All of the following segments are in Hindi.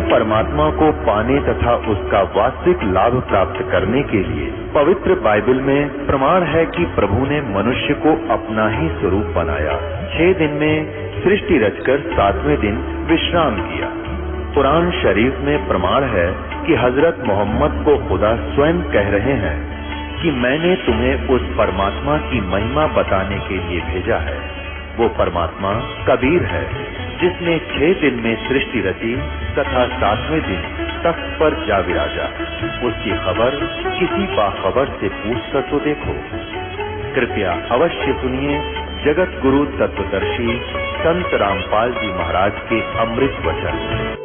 परमात्मा को पाने तथा उसका वास्तविक लाभ प्राप्त करने के लिए पवित्र बाइबल में प्रमाण है कि प्रभु ने मनुष्य को अपना ही स्वरूप बनाया। 6 दिन में सृष्टि रचकर 7वें दिन विश्राम किया। कुरान शरीफ में प्रमाण है कि हजरत मोहम्मद को खुदा स्वयं कह रहे हैं कि मैंने तुम्हें उस परमात्मा की महिमा बताने के लिए भेजा है। वो परमात्मा कबीर है जिसने 6 दिन में सृष्टि रची तथा 7वें दिन तख्त पर जा विराजा। उसकी खबर किसी बाखबर से पूछ कर तो देखो। कृपया अवश्य सुनिए जगत गुरु तत्वदर्शी संत रामपाल जी महाराज के अमृत वचन।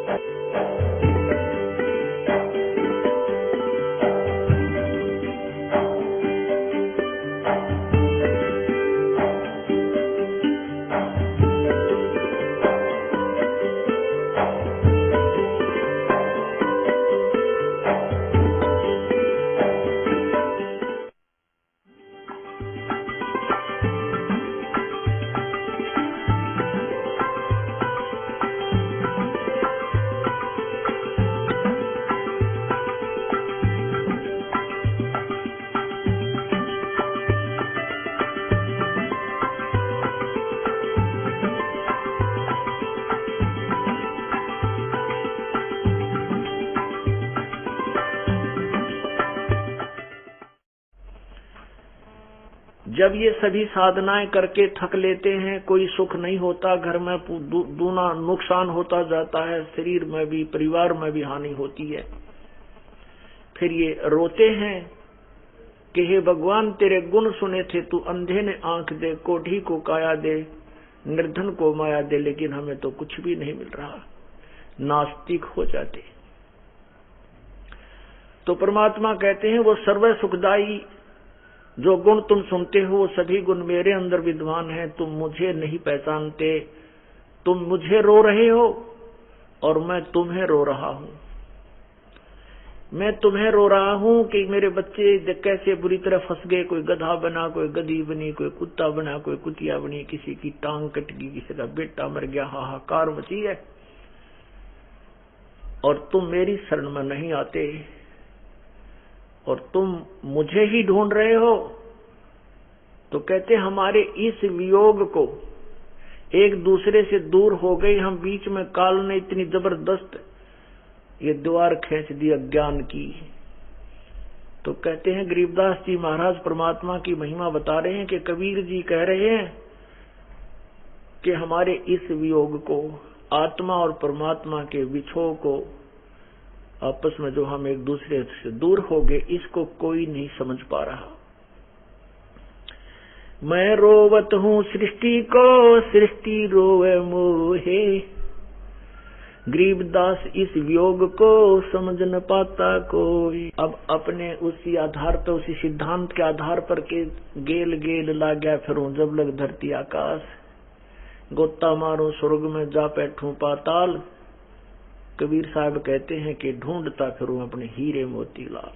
जब ये सभी साधनाएं करके थक लेते हैं, कोई सुख नहीं होता, घर में दूना नुकसान होता जाता है, शरीर में भी परिवार में भी हानि होती है। फिर ये रोते हैं कि हे भगवान तेरे गुण सुने थे, तू अंधे ने आंख दे, कोढ़ी को काया दे, निर्धन को माया दे, लेकिन हमें तो कुछ भी नहीं मिल रहा। नास्तिक हो जाते। तो परमात्मा कहते हैं वो सर्व सुखदाई जो गुण तुम सुनते हो वो सभी गुण मेरे अंदर विद्वान हैं। तुम मुझे नहीं पहचानते, तुम मुझे रो रहे हो और मैं तुम्हें रो रहा हूं। मैं तुम्हें रो रहा हूं कि मेरे बच्चे कैसे बुरी तरह फंस गए। कोई गधा बना, कोई गधी बनी, कोई कुत्ता बना, कोई कुतिया बनी, किसी की टांग कट गई, किसी का बेटा मर गया, हाहाकार मची है और तुम मेरी शरण में नहीं आते और तुम मुझे ही ढूंढ रहे हो। तो कहते हमारे इस वियोग को एक दूसरे से दूर हो गई, हम बीच में काल ने इतनी जबरदस्त ये द्वार खींच दी अज्ञान की। तो कहते हैं गरीबदास जी महाराज परमात्मा की महिमा बता रहे हैं कि कबीर जी कह रहे हैं कि हमारे इस वियोग को, आत्मा और परमात्मा के विछोह को, आपस में जो हम एक दूसरे से दूर हो गए, इसको कोई नहीं समझ पा रहा। मैं रोवत हूँ सृष्टि को, सृष्टि रोवे मोहे। गरीबदास इस वियोग को समझ न पाता कोई। अब अपने उसी आधार पर, उसी सिद्धांत के आधार पर के गेल गेल ला गया फिरूं जब लग धरती आकाश, गोता मारूं स्वर्ग में जा बैठूं पाताल। कबीर साहब कहते हैं कि ढूंढता फिरूं अपने हीरे मोती लाल।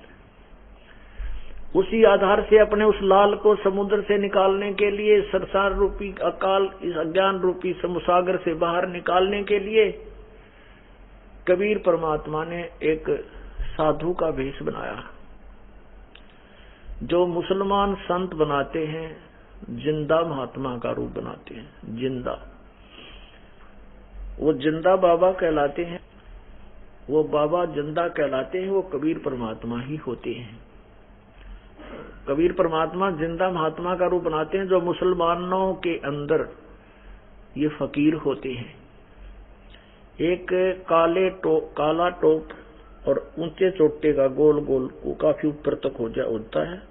उसी आधार से अपने उस लाल को समुद्र से निकालने के लिए, संसार रूपी अकाल, इस अज्ञान रूपी समुसागर से बाहर निकालने के लिए कबीर परमात्मा ने एक साधु का भेष बनाया। जो मुसलमान संत बनाते हैं, जिंदा महात्मा का रूप बनाते हैं। जिंदा, वो जिंदा बाबा कहलाते हैं। वो बाबा जिंदा कहलाते हैं, वो कबीर परमात्मा ही होते हैं। कबीर परमात्मा जिंदा महात्मा का रूप बनाते हैं। जो मुसलमानों के अंदर ये फकीर होते हैं, एक काला टोप और ऊंचे चोटे का गोल गोल को काफी ऊपर तक होता है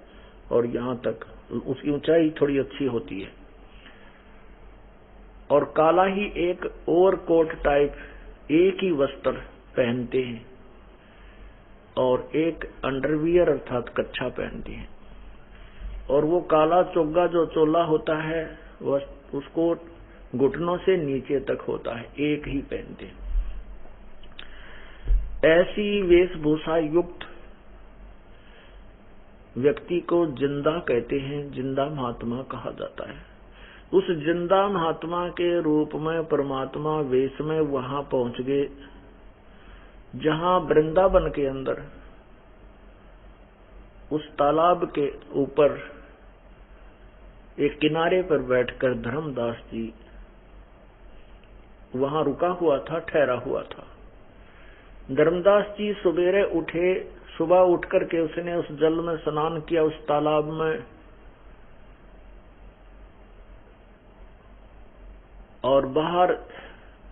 और यहाँ तक उसकी ऊंचाई थोड़ी अच्छी होती है, और काला ही एक ओवरकोट टाइप एक ही वस्त्र पहनते हैं और एक अंडरवियर अर्थात कच्छा पहनते हैं। और वो काला चोगा जो चोला होता है वह उसको घुटनों से नीचे तक होता है, एक ही पहनते हैं। ऐसी वेशभूषा युक्त व्यक्ति को जिंदा कहते हैं, जिंदा महात्मा कहा जाता है। उस जिंदा महात्मा के रूप में परमात्मा वेश में वहां पहुंच गए जहां वृंदावन के अंदर उस तालाब के ऊपर एक किनारे पर बैठकर धर्मदास जी वहां रुका हुआ था, ठहरा हुआ था। धर्मदास जी सवेरे उठे, सुबह उठ करके उसने उस जल में स्नान किया, उस तालाब में, और बाहर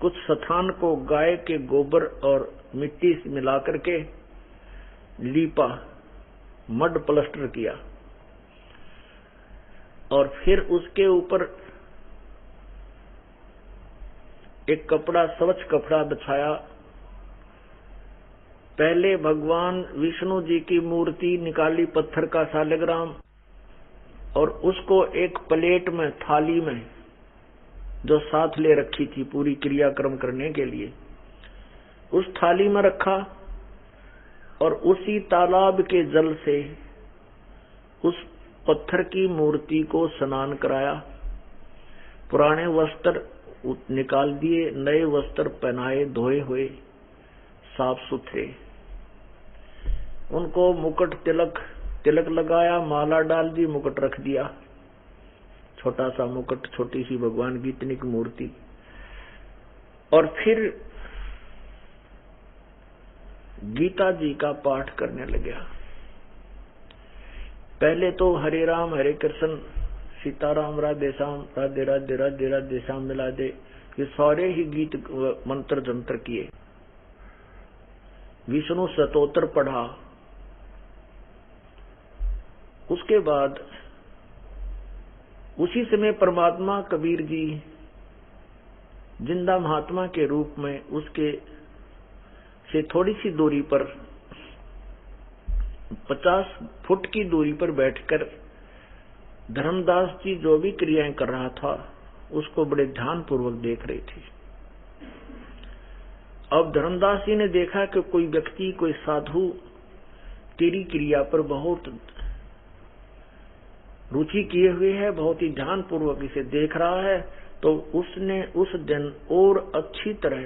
कुछ स्थान को गाय के गोबर और मिट्टी से मिलाकर के लीपा, मड प्लास्टर किया, और फिर उसके ऊपर एक कपड़ा, स्वच्छ कपड़ा बिछाया। पहले भगवान विष्णु जी की मूर्ति निकाली, पत्थर का शालिग्राम, और उसको एक प्लेट में, थाली में जो साथ ले रखी थी पूरी क्रियाक्रम करने के लिए, उस थाली में रखा, और उसी तालाब के जल से उस पत्थर की मूर्ति को स्नान कराया। पुराने वस्त्र निकाल दिए, नए वस्त्र पहनाए, धोए हुए, साफ सुथरे, उनको मुकुट तिलक लगाया, माला डाल दी, मुकुट रख दिया, छोटा सा मुकुट, छोटी सी भगवान की इतनी की मूर्ति। और फिर गीता जी का पाठ करने लगा। पहले तो हरे राम हरे कृष्ण सीताराम राधे श्याम राधे राधे राधे राधे श्याम मिला दे, ये सारे ही गीत मंत्र जंत्र किए। विष्णु स्तोत्र पढ़ा। उसके बाद उसी समय परमात्मा कबीर जी जिंदा महात्मा के रूप में उसके से थोड़ी सी दूरी पर, 50 फुट की दूरी पर बैठकर धर्मदास जी जो भी क्रियाएं कर रहा था उसको बड़े ध्यान पूर्वक देख रहे थे। अब धर्मदास जी ने देखा कि कोई व्यक्ति, कोई साधु तेरी क्रिया पर बहुत रुचि किए हुए है, बहुत ही ध्यान पूर्वक इसे देख रहा है। तो उसने उस दिन और अच्छी तरह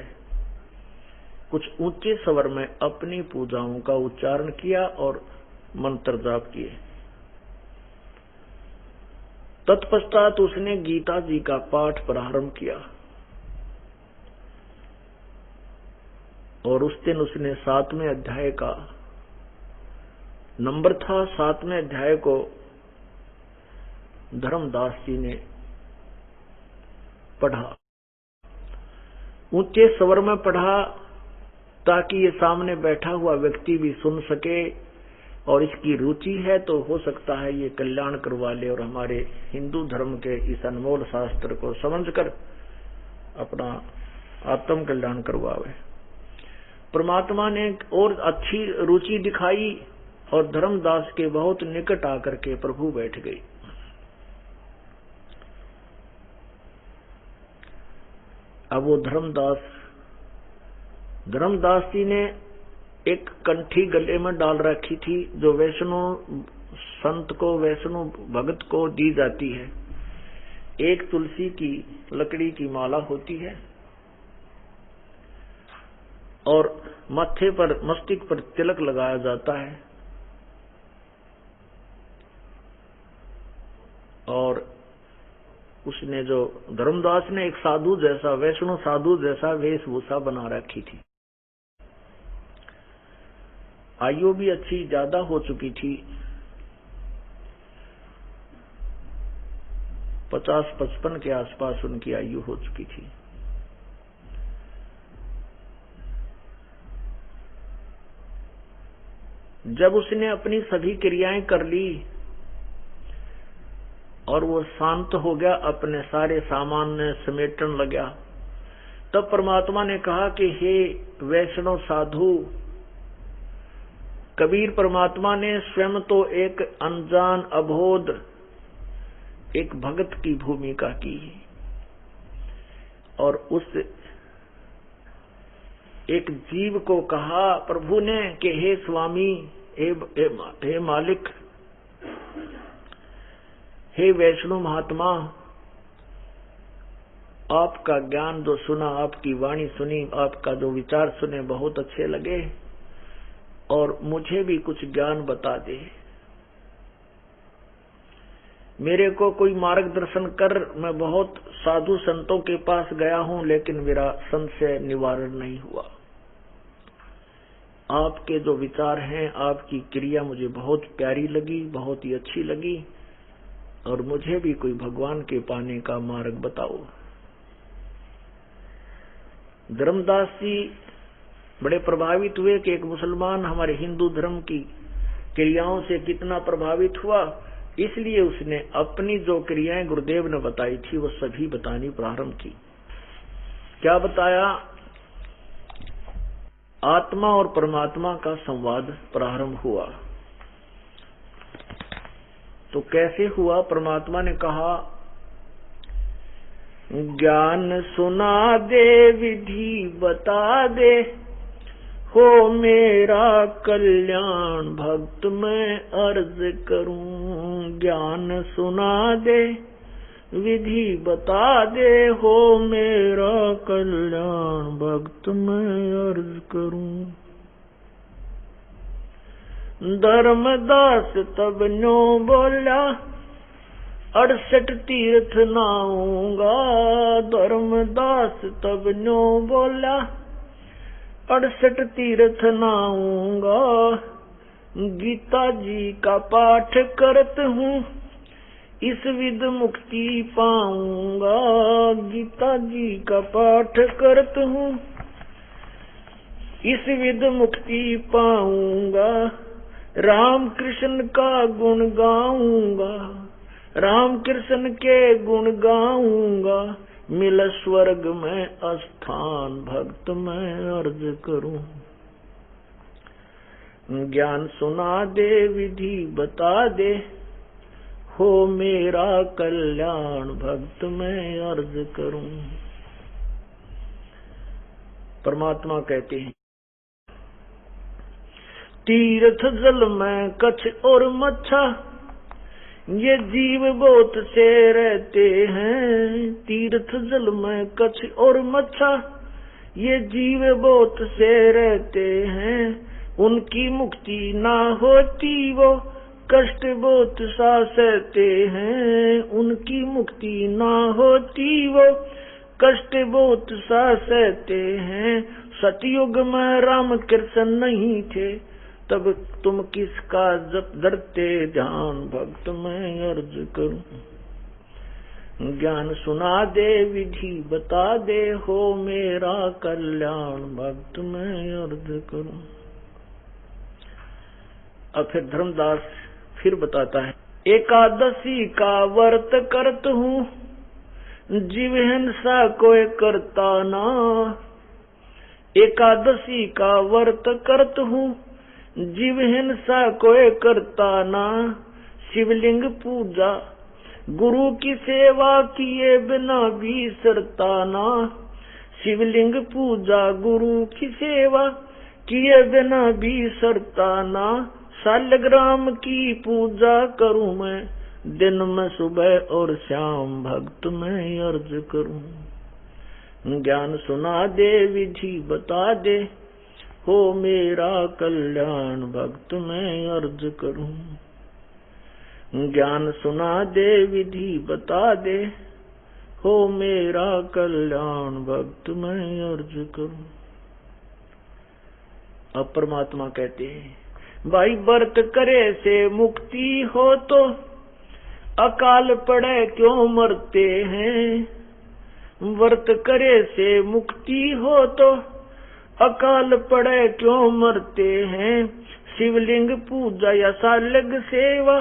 कुछ ऊंचे स्वर में अपनी पूजाओं का उच्चारण किया और मंत्र जाप किए। तत्पश्चात उसने गीता जी का पाठ प्रारंभ किया, और उस दिन उसने 7वें अध्याय का नंबर था, 7वें अध्याय को धर्मदास जी ने पढ़ा। ऊंचे स्वर में पढ़ा ताकि ये सामने बैठा हुआ व्यक्ति भी सुन सके, और इसकी रुचि है तो हो सकता है ये कल्याण करवा ले और हमारे हिंदू धर्म के इस अनमोल शास्त्र को समझकर अपना आत्म कल्याण करवावे। परमात्मा ने और अच्छी रुचि दिखाई और धर्मदास के बहुत निकट आकर के प्रभु बैठ गई। अब वो धर्मदास जी ने एक कंठी गले में डाल रखी थी जो वैष्णव संत को, वैष्णव भगत को दी जाती है। एक तुलसी की लकड़ी की माला होती है और माथे पर, मस्तक पर तिलक लगाया जाता है, और उसने जो धर्मदास ने एक साधु जैसा, वैष्णव साधु जैसा वेशभूषा बना रखी थी। आयु भी अच्छी ज्यादा हो चुकी थी, 50-55 के आसपास उनकी आयु हो चुकी थी। जब उसने अपनी सभी क्रियाएं कर ली और वो शांत हो गया, अपने सारे सामान ने समेटने लगा, तब परमात्मा ने कहा कि हे वैष्णव साधु, कबीर परमात्मा ने स्वयं तो एक अनजान अबोध एक भगत की भूमिका की, और उस एक जीव को कहा प्रभु ने कि हे स्वामी, हे मालिक, हे वैष्णव महात्मा, आपका ज्ञान जो सुना, आपकी वाणी सुनी, आपका जो विचार सुने बहुत अच्छे लगे, और मुझे भी कुछ ज्ञान बता दे। मेरे को कोई मार्गदर्शन कर। मैं बहुत साधु संतों के पास गया हूं, लेकिन मेरा संशय निवारण नहीं हुआ। आपके जो विचार हैं, आपकी क्रिया मुझे बहुत प्यारी लगी, बहुत ही अच्छी लगी, और मुझे भी कोई भगवान के पाने का मार्ग बताओ। धर्मदास जी बड़े प्रभावित हुए कि एक मुसलमान हमारे हिंदू धर्म की क्रियाओं से कितना प्रभावित हुआ। इसलिए उसने अपनी जो क्रियाएं गुरुदेव ने बताई थी वो सभी बतानी प्रारंभ की। क्या बताया? आत्मा और परमात्मा का संवाद प्रारंभ हुआ। तो कैसे हुआ? परमात्मा ने कहा, ज्ञान सुना दे, विधि बता दे, हो मेरा कल्याण भक्त मैं अर्ज करूं। ज्ञान सुना दे, विधि बता दे, हो मेरा कल्याण भक्त मैं अर्ज करूं। धर्मदास तब न्यो बोला, 68 तीर्थ नाऊंगा। धर्मदास तब न्यो बोला, 68 तीर्थ नाऊंगा। गीता जी का पाठ करत हूँ, इस विध मुक्ति पाऊंगा। गीता जी का पाठ करत हूँ, इस विध मुक्ति पाऊंगा। राम कृष्ण का गुण गाऊंगा, राम कृष्ण के गुण गाऊंगा। मिल स्वर्ग में स्थान भक्त मैं अर्ज करूं। ज्ञान सुना दे, विधि बता दे, हो मेरा कल्याण भक्त मैं अर्ज करूं। परमात्मा कहते हैं, तीर्थ जल में कच्छ और मच्छा, ये जीव बहुत से रहते हैं। तीर्थ जल में कच्छ और मच्छा, ये जीव बहुत से रहते हैं। उनकी मुक्ति ना होती वो कष्ट बहुत सा सहते हैं। उनकी मुक्ति ना होती वो कष्ट बहुत सा सहते हैं। सतयुग में राम कृष्ण नहीं थे, तब तुम किसका जप धरते ध्यान भक्त मैं अर्ज करूं। ज्ञान सुना दे, विधि बता दे, हो मेरा कल्याण भक्त मैं अर्ज करूं। अब फिर धर्मदास फिर बताता है, एकादशी का व्रत करत हूँ, जीव हिंसा कोई करता ना। एकादशी का व्रत करत हूँ, जीव हिंसा कोई करता ना। शिवलिंग पूजा गुरु की सेवा किए बिना भी सरता ना। शिवलिंग पूजा गुरु की सेवा किए बिना भी सरता ना। शालग्राम की पूजा करूं मैं, दिन में सुबह और शाम भक्त मैं अर्ज करूं। ज्ञान सुना दे, विधि बता दे, हो मेरा कल्याण भक्त मैं अर्ज करूं। ज्ञान सुना दे, विधि बता दे, हो मेरा कल्याण भक्त मैं अर्ज करूं। अब परमात्मा कहते हैं, भाई व्रत करे से मुक्ति हो तो अकाल पड़े क्यों मरते हैं। व्रत करे से मुक्ति हो तो अकाल पड़े क्यों मरते हैं। शिवलिंग पूजा या शालग सेवा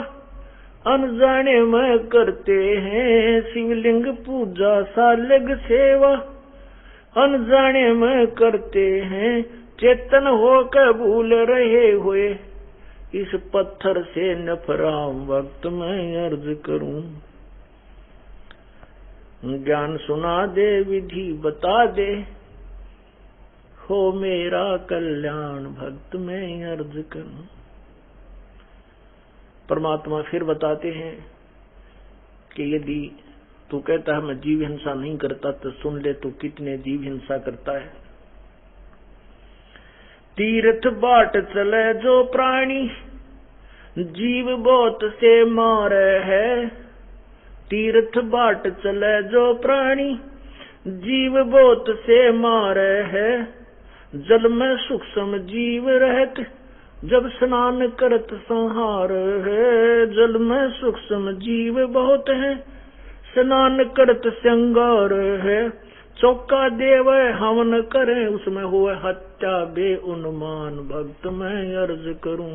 अनजाने में करते हैं। शिवलिंग पूजा शालग सेवा अनजाने में करते हैं। चेतन होकर भूल रहे हुए इस पत्थर से नफराम वक्त मैं अर्ज करूं। ज्ञान सुना दे, विधि बता दे, हो मेरा कल्याण भक्त मैं अर्ज करूं। परमात्मा फिर बताते हैं कि यदि तू कहता है मैं जीव हिंसा नहीं करता, तो सुन ले तू कितने जीव हिंसा करता है। तीर्थ बाट चले जो प्राणी, जीव बहुत से मारे है। तीर्थ बाट चले जो प्राणी, जीव बहुत से मारे है। जल में सूक्ष्म जीव रहत, जब स्नान करत संहार है। जल में सूक्ष्म जीव बहुत है, स्नान करत श्रृंगार है। चौका देव हवन करें, उसमें हुए हत्या बे उन्मान। भक्त मैं अर्ज करूं,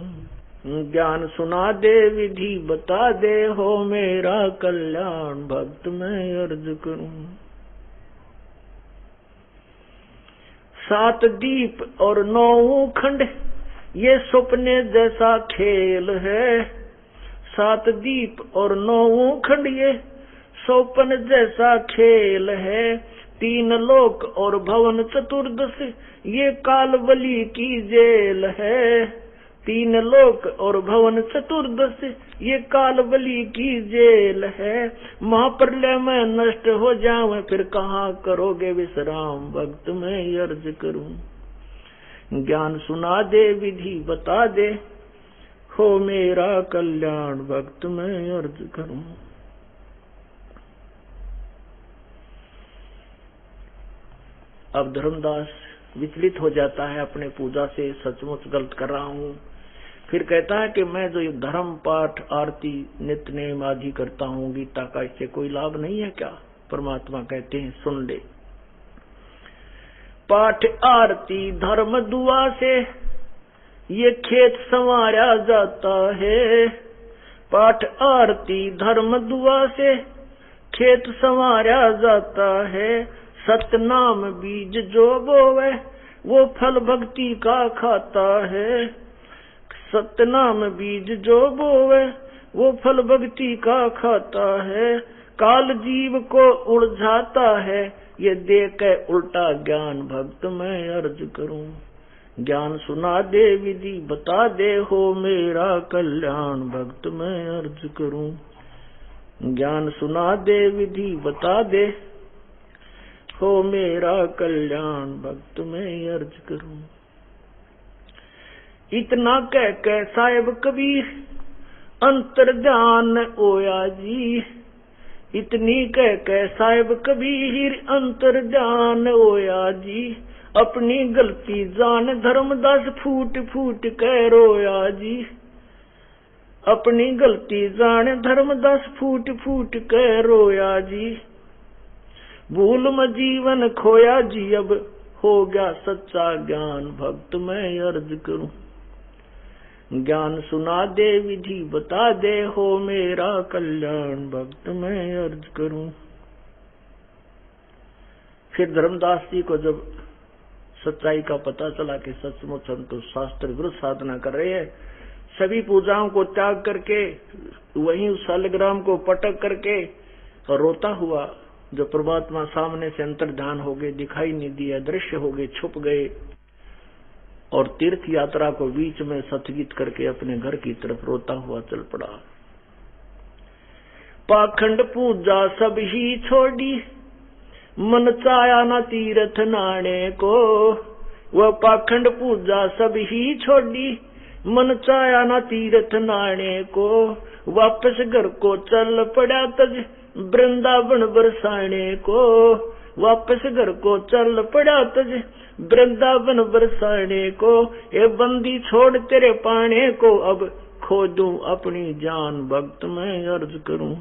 ज्ञान सुना दे विधि बता दे, हो मेरा कल्याण। भक्त मैं अर्ज करूं। 7 दीप और 9 खंड, ये सपने जैसा खेल है। 7 दीप और 9 खंड, ये सौपन जैसा खेल है। 3 लोक और भवन चतुर्दश, ये कालबली की जेल है। 3 लोक और भवन चतुर्दश, ये कालबली की जेल है। महाप्रलय में नष्ट हो जावे, फिर कहाँ करोगे विश्राम। भक्त मैं अर्ज करूं, ज्ञान सुना दे विधि बता दे, हो मेरा कल्याण। भक्त मैं अर्ज करूं। अब धर्मदास विचलित हो जाता है अपने पूजा से, सचमुच गलत कर रहा हूँ। फिर कहता है कि मैं जो धर्म पाठ आरती नित्य नेम आदि करता हूँ, गीता का इससे कोई लाभ नहीं है क्या? परमात्मा कहते हैं सुन ले। पाठ आरती धर्म दुआ से ये खेत संवारा जाता है। पाठ आरती धर्म दुआ से खेत संवारा जाता है। सतनाम बीज जो बोवे, वो फल भक्ति का खाता है। सतनाम बीज जो बोवे, वो फल भक्ति का खाता है। काल जीव को उलझाता है, ये दे के उल्टा ज्ञान। भक्त मैं अर्ज करूं, ज्ञान सुना दे विधि बता दे, हो मेरा कल्याण। भक्त मैं अर्ज करूं, ज्ञान सुना दे विधि बता दे, हो मेरा कल्याण। भक्त मैं अर्ज करूं। इतना कह के साहिब कबीर अंतर ध्यान ओया जी। इतनी कह के साहिब कबीर अंतर ध्यान ओया जी। अपनी गलती जान धर्मदास फूट फूट कह रोया जी। अपनी गलती जान धर्मदास फूट फूट कह रोया जी। भूल में जीवन खोया जी, अब हो गया सच्चा ज्ञान। भक्त मैं अर्ज करूं, ज्ञान सुना दे विधि बता दे, हो मेरा कल्याण। भक्त मैं अर्ज करूं। फिर धर्मदास जी को जब सच्चाई का पता चला कि सचमुच हम तो शास्त्र विरुद्ध साधना कर रहे हैं, सभी पूजाओं को त्याग करके वहीं उस शालिग्राम को पटक करके और रोता हुआ, जो परमात्मा सामने से अंतर्ध्यान हो गए, दिखाई नहीं दिया, दृश्य हो गए, छुप गए, और तीर्थ यात्रा को बीच में सतगीत करके अपने घर की तरफ रोता हुआ चल पड़ा। पाखंड पूजा सब ही छोड़ी, मन चाया न तीर्थ नाने को। वह पाखंड पूजा सब ही छोड़ी, मन चाया न तीर्थ नाने को। वापस घर को चल पड़ा तज, वृंदावन बरसाने को। वापस घर को चल पड़ा तज, वृंदावन बरसाने को। ये बंदी छोड़ तेरे पाने को, अब खो दूं अपनी जान। भक्त मैं अर्ज करूं,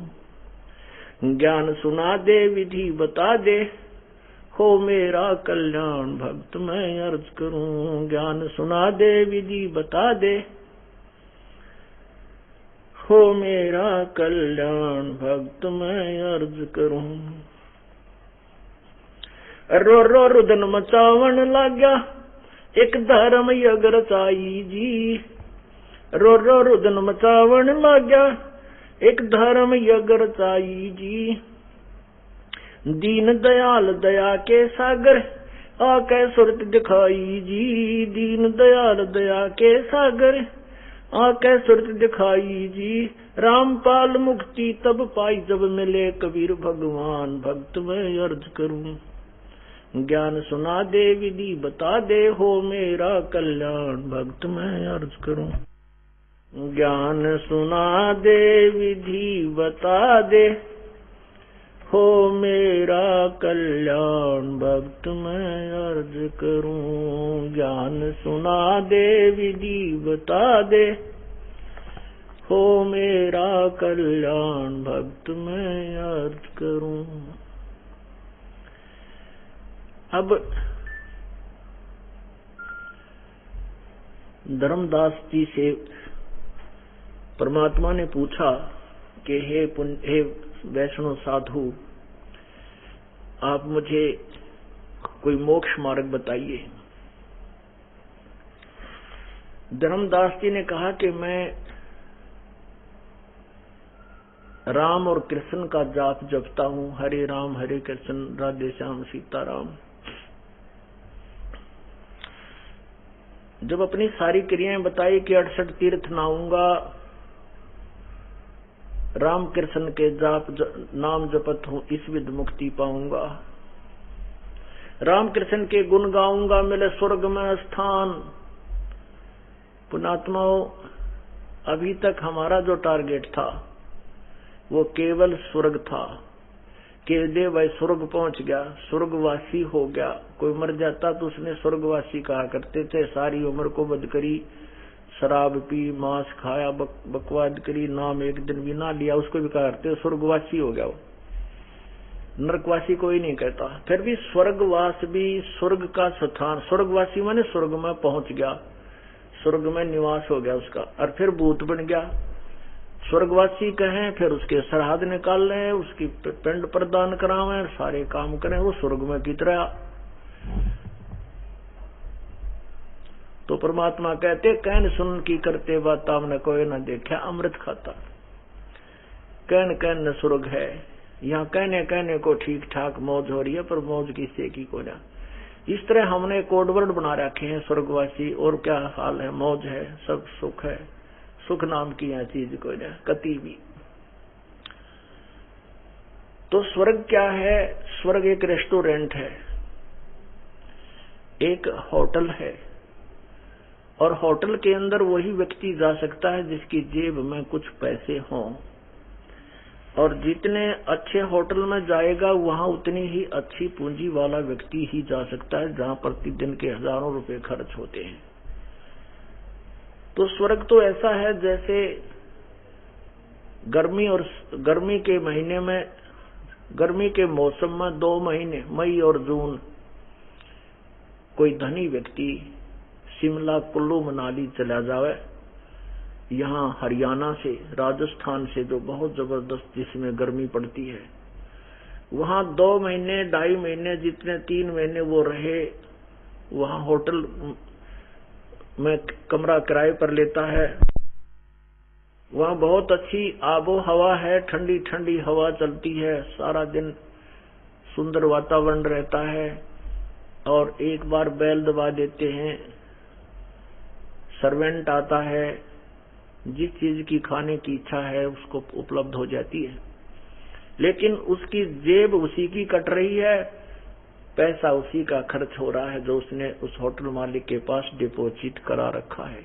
ज्ञान सुना दे विधि बता दे, हो मेरा कल्याण। भक्त मैं अर्ज करूं, ज्ञान सुना दे विधि बता दे, हो मेरा कल्याण। भक्त मैं अर्ज करूं। रो रो रुदन मचावन लाग्या, एक धर्म यग रचाई जी। रो रो रुदन मचावन लाग्या, एक धर्म यग रचाई जी। दीन दयाल दया के सागर, आके सुरत दिखाई जी। दीन दयाल दया के सागर, आके सूरत दिखाई जी, रामपाल मुक्ति तब पाई जब मिले कबीर भगवान, भक्त मैं अर्ज करूं। ज्ञान सुना दे विधि बता दे, हो मेरा कल्याण, भक्त मैं अर्ज करूं। ज्ञान सुना दे विधि बता दे, हो मेरा कल्याण, भक्त मैं अर्ज करूं। ज्ञान सुना दे विधि बता दे, हो मेरा कल्याण, भक्त मैं अर्ज करूं। अब धर्मदास जी से परमात्मा ने पूछा कि हे वैष्णव साधु, आप मुझे कोई मोक्ष मार्ग बताइए। धर्मदास जी ने कहा कि मैं राम और कृष्ण का जाप जपता हूं, हरे राम हरे कृष्ण राधे श्याम सीताराम। जब अपनी सारी क्रियाएं बताई कि 68 तीर्थ नहाऊंगा, राम कृष्ण के जाप नाम जपत हूं, इस विध मुक्ति पाऊंगा। राम कृष्ण के गुण गाऊंगा, मिले स्वर्ग में स्थान। पुणात्माओं, अभी तक हमारा जो टारगेट था वो केवल स्वर्ग था। केवल भाई स्वर्ग पहुंच गया, स्वर्गवासी हो गया। कोई मर जाता तो उसने स्वर्गवासी कहा करते थे। सारी उम्र को बद करी, शराब पी, मांस खाया, बकवाद करी, नाम एक दिन भी ना लिया, उसको भी कहा करते स्वर्गवासी हो गया। वो नरकवासी कोई नहीं कहता। फिर भी स्वर्गवास भी स्वर्ग का स्थान, स्वर्गवासी माने स्वर्ग में पहुंच गया, स्वर्ग में निवास हो गया उसका। और फिर भूत बन गया। स्वर्गवासी कहें, फिर उसके सरहद निकाल रहे, उसकी पिंड प्रदान करावें, सारे काम करें, वो स्वर्ग में की तरह। तो परमात्मा कहते कहन सुन की करते बात हमने कोई न देखा, अमृत खाता। कहन कहन न स्वर्ग है। यहाँ कहने कहने को ठीक ठाक मौज हो रही है, पर मौज किससे की को ना। इस तरह हमने कोडवर्ड बना रखे हैं स्वर्गवासी। और क्या हाल है, मौज है, सब सुख है। सुख नाम की यह चीज कोई ना कति भी। तो स्वर्ग क्या है? स्वर्ग एक रेस्टोरेंट है, एक होटल है। और होटल के अंदर वही व्यक्ति जा सकता है जिसकी जेब में कुछ पैसे हों। और जितने अच्छे होटल में जाएगा वहां उतनी ही अच्छी पूंजी वाला व्यक्ति ही जा सकता है, जहां प्रतिदिन के हजारों रुपए खर्च होते हैं। तो स्वर्ग तो ऐसा है जैसे गर्मी के महीने में, गर्मी के मौसम में 2 महीने मई और जून, कोई धनी व्यक्ति शिमला कुल्लू मनाली चला जावे, यहाँ हरियाणा से राजस्थान से जो बहुत जबरदस्त जिसमें गर्मी पड़ती है, वहां 2 महीने 2.5 महीने जितने 3 महीने वो रहे, वहां होटल में कमरा किराए पर लेता है। वहां बहुत अच्छी आबो हवा है, ठंडी ठंडी हवा चलती है, सारा दिन सुंदर वातावरण रहता है। और एक बार बेल दबा देते हैं, सर्वेंट आता है, जिस चीज की खाने की इच्छा है उसको उपलब्ध हो जाती है। लेकिन उसकी जेब उसी की कट रही है, पैसा उसी का खर्च हो रहा है जो उसने उस होटल मालिक के पास डिपॉजिट करा रखा है।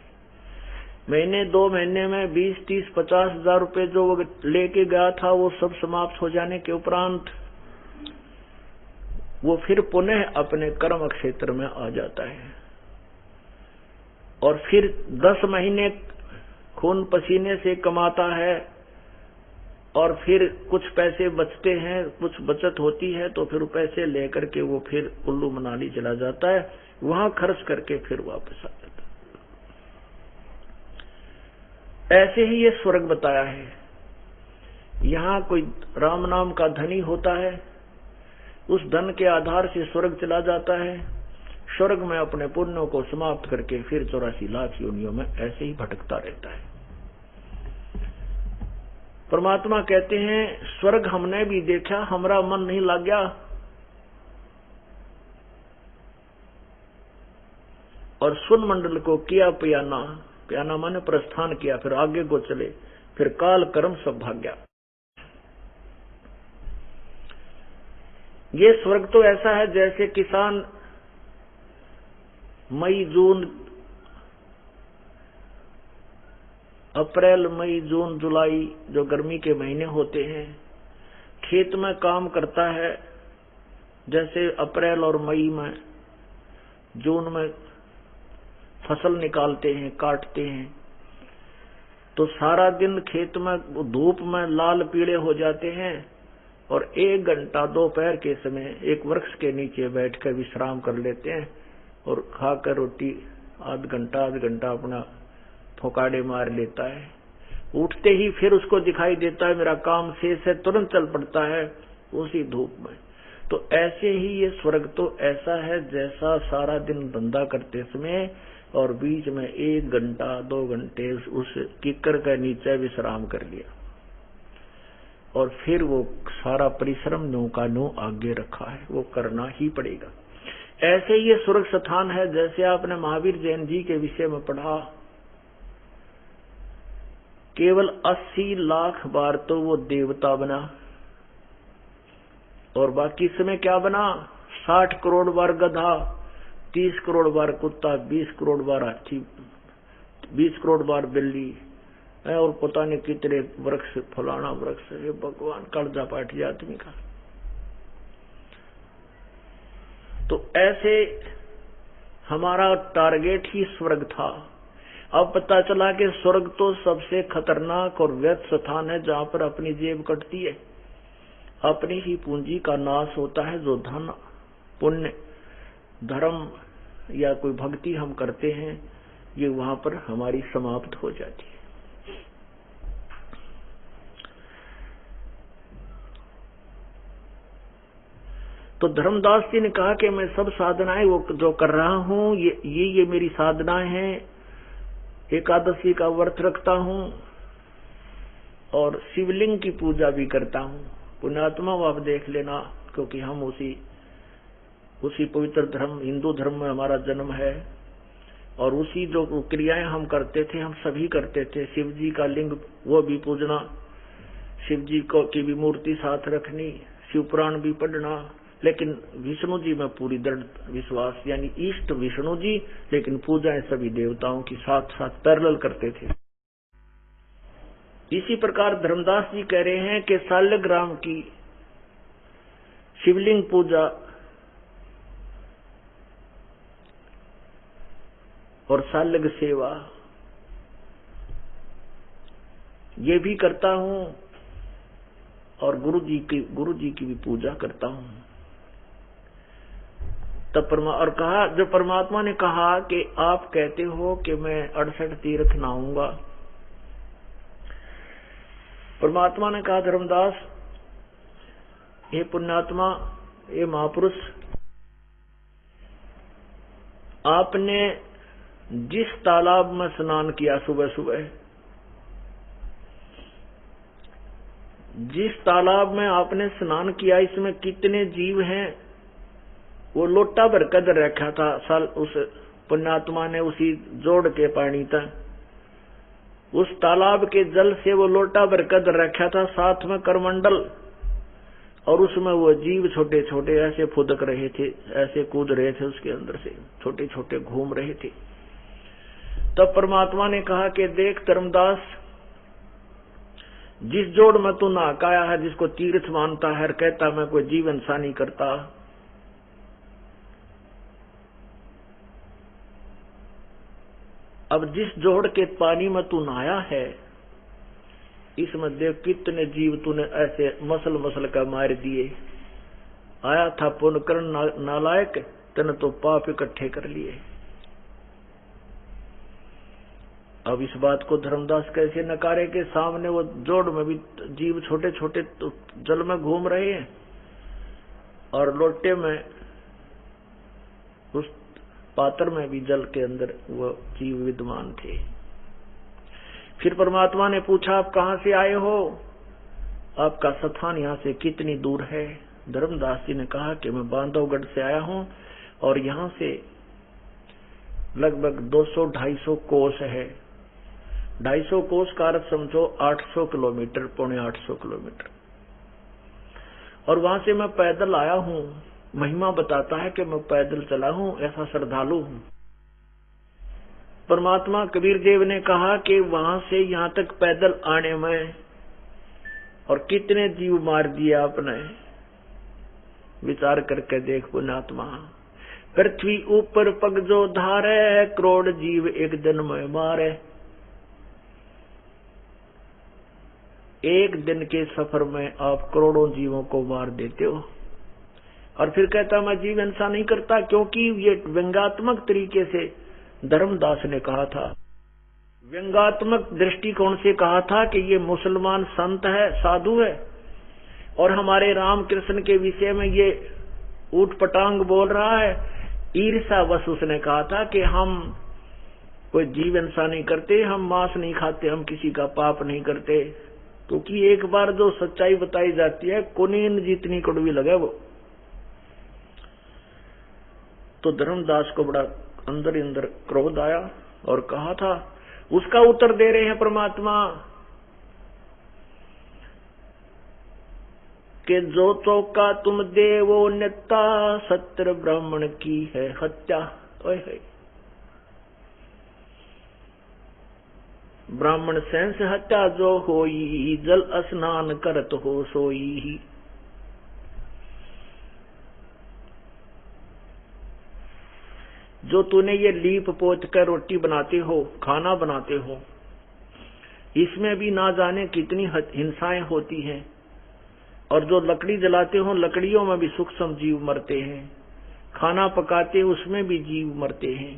महीने 2 महीने में 20, 30, 50 हजार रुपए जो वो लेके गया था, वो सब समाप्त हो जाने के उपरांत वो फिर पुनः अपने कर्म क्षेत्र में आ जाता है। और फिर 10 महीने खून पसीने से कमाता है, और फिर कुछ पैसे बचते हैं, कुछ बचत होती है, तो फिर पैसे लेकर के वो फिर कुल्लू मनाली चला जाता है, वहां खर्च करके फिर वापस आ जाता है। ऐसे ही ये स्वर्ग बताया है। यहाँ कोई राम नाम का धनी होता है, उस धन के आधार से स्वर्ग चला जाता है। स्वर्ग में अपने पुण्यों को समाप्त करके फिर 84 लाख योनियों में ऐसे ही भटकता रहता है। परमात्मा कहते हैं स्वर्ग हमने भी देखा, हमारा मन नहीं लग गया। और सुन मंडल को किया पियाना, क्या नाम ने प्रस्थान किया, फिर आगे को चले, फिर काल कर्म सब भाग गया। ये स्वर्ग तो ऐसा है जैसे किसान मई जून अप्रैल मई जून जुलाई जो गर्मी के महीने होते हैं खेत में काम करता है, जैसे अप्रैल और मई में जून में फसल निकालते हैं, काटते हैं, तो सारा दिन खेत में धूप में लाल पीले हो जाते हैं और 1 घंटा दोपहर के समय एक वृक्ष के नीचे बैठकर विश्राम कर लेते हैं और खाकर रोटी आध घंटा अपना फोकाड़े मार लेता है। उठते ही फिर उसको दिखाई देता है मेरा काम शेष है, तुरंत चल पड़ता है उसी धूप में। तो ऐसे ही ये स्वर्ग तो ऐसा है जैसा सारा दिन धंधा करते समय और बीच में 1 घंटा 2 घंटे उस किक्कर के नीचे विश्राम कर लिया और फिर वो सारा परिश्रम नो का नो आगे रखा है, वो करना ही पड़ेगा। ऐसे ये स्वर्ग स्थान है जैसे आपने महावीर जैन जी के विषय में पढ़ा, केवल 80 लाख बार तो वो देवता बना और बाकी समय क्या बना, 60 करोड़ बार गधा, 30 करोड़ बार कुत्ता, 20 करोड़ बार हाथी, 20 करोड़ बार बिल्ली और पता नहीं कितने वृक्ष, फलाना वृक्ष। ये भगवान कर्जा पाठी आदमी का। तो ऐसे हमारा टारगेट ही स्वर्ग था। अब पता चला कि स्वर्ग तो सबसे खतरनाक और व्यर्थ स्थान है जहां पर अपनी जेब कटती है, अपनी ही पूंजी का नाश होता है। जो धन पुण्य धर्म या कोई भक्ति हम करते हैं ये वहां पर हमारी समाप्त हो जाती है। तो धर्मदास जी ने कहा कि मैं सब साधनाएं वो जो कर रहा हूं ये मेरी साधनाएं हैं। एकादशी का व्रत रखता हूं और शिवलिंग की पूजा भी करता हूं। पुण्यात्मा आप देख लेना, क्योंकि हम उसी पवित्र धर्म हिंदू धर्म में हमारा जन्म है और उसी जो क्रियाएं हम करते थे हम सभी करते थे। शिव जी का लिंग वो भी पूजना, शिव जी को की भी मूर्ति साथ रखनी, शिव पुराण भी पढ़ना, लेकिन विष्णु जी में पूरी दृढ़ विश्वास, यानी इष्ट विष्णु जी, लेकिन पूजाएं सभी देवताओं की साथ साथ पैरेलल करते थे। इसी प्रकार धर्मदास जी कह रहे हैं कि शाल्यग्राम की शिवलिंग पूजा और शाल्यग सेवा ये भी करता हूं और गुरु जी की भी पूजा करता हूं। तब और कहा, जो परमात्मा ने कहा कि आप कहते हो कि मैं 68 तीर्थ नहाऊंगा। परमात्मा ने कहा, धर्मदास ये पुण्यात्मा, ये महापुरुष, आपने जिस तालाब में स्नान किया सुबह सुबह, जिस तालाब में आपने स्नान किया, इसमें कितने जीव हैं वो लोटा भर कर रखा था। साल उस पुण्यात्मा ने उसी जोड़ के पानी तक उस तालाब के जल से वो लोटा भर कर रखा था, साथ में करमंडल, और उसमें वो जीव छोटे छोटे ऐसे फुदक रहे थे, ऐसे कूद रहे थे, उसके अंदर से छोटे छोटे घूम रहे थे। तब परमात्मा ने कहा कि देख धर्मदास, जिस जोड़ में तू नहाया है, जिसको तीर्थ मानता है, कहता मैं कोई जीवन सानी करता, अब जिस जोड़ के पानी में तू नहाया है, इसमें देख कितने जीव तूने ऐसे मसल का मार दिए। आया था पुण्य करण नालायक, तने तो पाप इकट्ठे कर लिए। अब इस बात को धर्मदास कैसे नकारे के सामने वो जोड़ में भी जीव छोटे छोटे तो जल में घूम रहे हैं और लोटे में, उस पात्र में भी जल के अंदर वो जीव विद्यमान थे। फिर परमात्मा ने पूछा, आप कहां से आए हो, आपका स्थान यहां से कितनी दूर है। धर्मदास जी ने कहा कि मैं बांधवगढ़ से आया हूं और यहां से लगभग 200-250 कोस है, 250 कोस का अर्थ समझो 800 किलोमीटर, 750 किलोमीटर। और वहां से मैं पैदल आया हूं। महिमा बताता है कि मैं पैदल चला हूं, ऐसा श्रद्धालु हूं। परमात्मा कबीर देव ने कहा कि वहां से यहां तक पैदल आने में और कितने जीव मार दिए आपने, विचार करके देख पुण्यात्मा। पृथ्वी ऊपर पग जो धारे, करोड़ जीव एक दिन में मारे। एक दिन के सफर में आप करोड़ों जीवों को मार देते हो। और फिर कहता मैं जीव हिंसा नहीं करता, क्योंकि ये व्यंग्यात्मक तरीके से धर्मदास ने कहा था, व्यंग्यात्मक दृष्टिकोण से कहा था कि ये मुसलमान संत है, साधु है, और हमारे रामकृष्ण के विषय में ये ऊट पटांग बोल रहा है। ईर्ष्यावश उसने कहा था कि हम कोई जीव हिंसा नहीं करते, हम मांस नहीं खाते, हम किसी का पाप नहीं करते। क्योंकि एक बार जो सच्चाई बताई जाती है, कुनीन जितनी कड़वी लगे वो। तो धर्मदास को बड़ा अंदर ही अंदर क्रोध आया और कहा था, उसका उत्तर दे रहे हैं परमात्मा कि जो चौका तुम देवो नेता, सत्र ब्राह्मण की है हत्या। है ब्राह्मण सेंस हत्या जो होई, जल स्नान करत हो सोई। जो तूने ये लीप पोत कर रोटी बनाते हो, खाना बनाते हो, इसमें भी ना जाने कितनी हिंसाएं होती हैं। और जो लकड़ी जलाते हो, लकड़ियों में भी सूक्ष्म जीव मरते हैं। खाना पकाते उसमें भी जीव मरते हैं।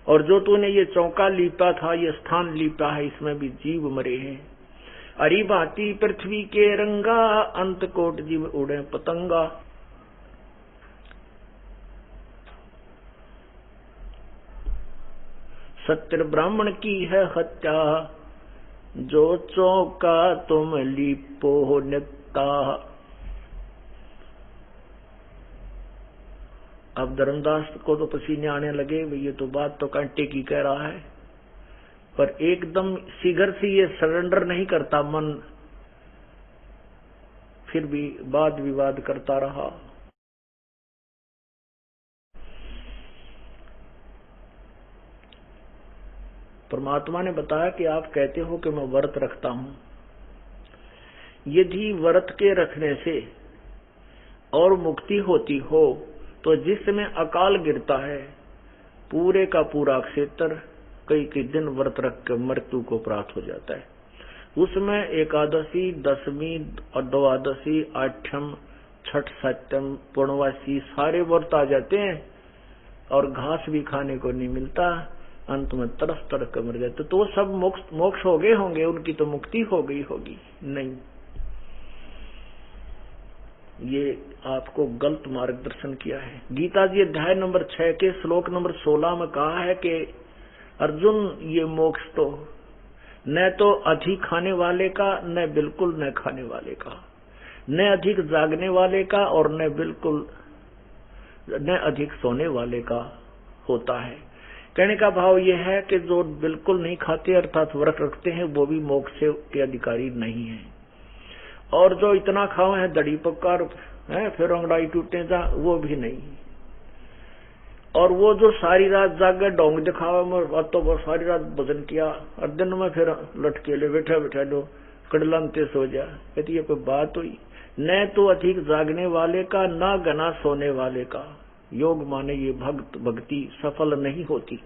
और जो तूने ये चौका लीपा था, ये स्थान लीपा है, इसमें भी जीव मरे हैं। अरी भांति पृथ्वी के रंगा, अंत कोट जीव उड़े पतंगा। सत्र ब्राह्मण की है हत्या, जो चौका तुम लीपो नेता। अब धर्मदास को तो पसीने आने लगे, ये तो बात तो कांटे की कह रहा है, पर एकदम शीघ्र से ये सरेंडर नहीं करता मन, फिर भी वाद विवाद करता रहा। परमात्मा ने बताया कि आप कहते हो कि मैं व्रत रखता हूं। यदि व्रत के रखने से और मुक्ति होती हो, तो जिसमें अकाल गिरता है, पूरे का पूरा क्षेत्र कई दिन व्रत रख कर मृत्यु को प्राप्त हो जाता है। उसमें एकादशी, दशमी और द्वादशी, आठम, छठ, सप्तम, पूर्णवासी सारे व्रत आ जाते हैं और घास भी खाने को नहीं मिलता। अंत में तरस कर मर जाते। तो वो सब मोक्ष हो गए होंगे, उनकी तो मुक्ति हो गई होगी। नहीं, ये आपको गलत मार्गदर्शन किया है। गीता जी अध्याय नंबर 6 के श्लोक नंबर 16 में कहा है कि अर्जुन, ये मोक्ष तो न तो अधिक खाने वाले का, न बिल्कुल न खाने वाले का, न अधिक जागने वाले का और न बिल्कुल न अधिक सोने वाले का होता है। कहने का भाव यह है कि जो बिल्कुल नहीं खाते अर्थात व्रत रखते हैं, वो भी मोक्ष के अधिकारी नहीं है। और जो इतना खाओ है दड़ी पक्का है, फिर अंगड़ाई टूटे जा, वो भी नहीं। और वो जो सारी रात जागे डोंग दिखावा में, तो वो सारी रात भजन किया और दिन में फिर लटके ले बैठा बैठा लो कड़लमते सो जा। कहती ये कोई बात हुई? न तो अधिक जागने वाले का, न घना सोने वाले का योग माने ये भक्ति सफल नहीं होती,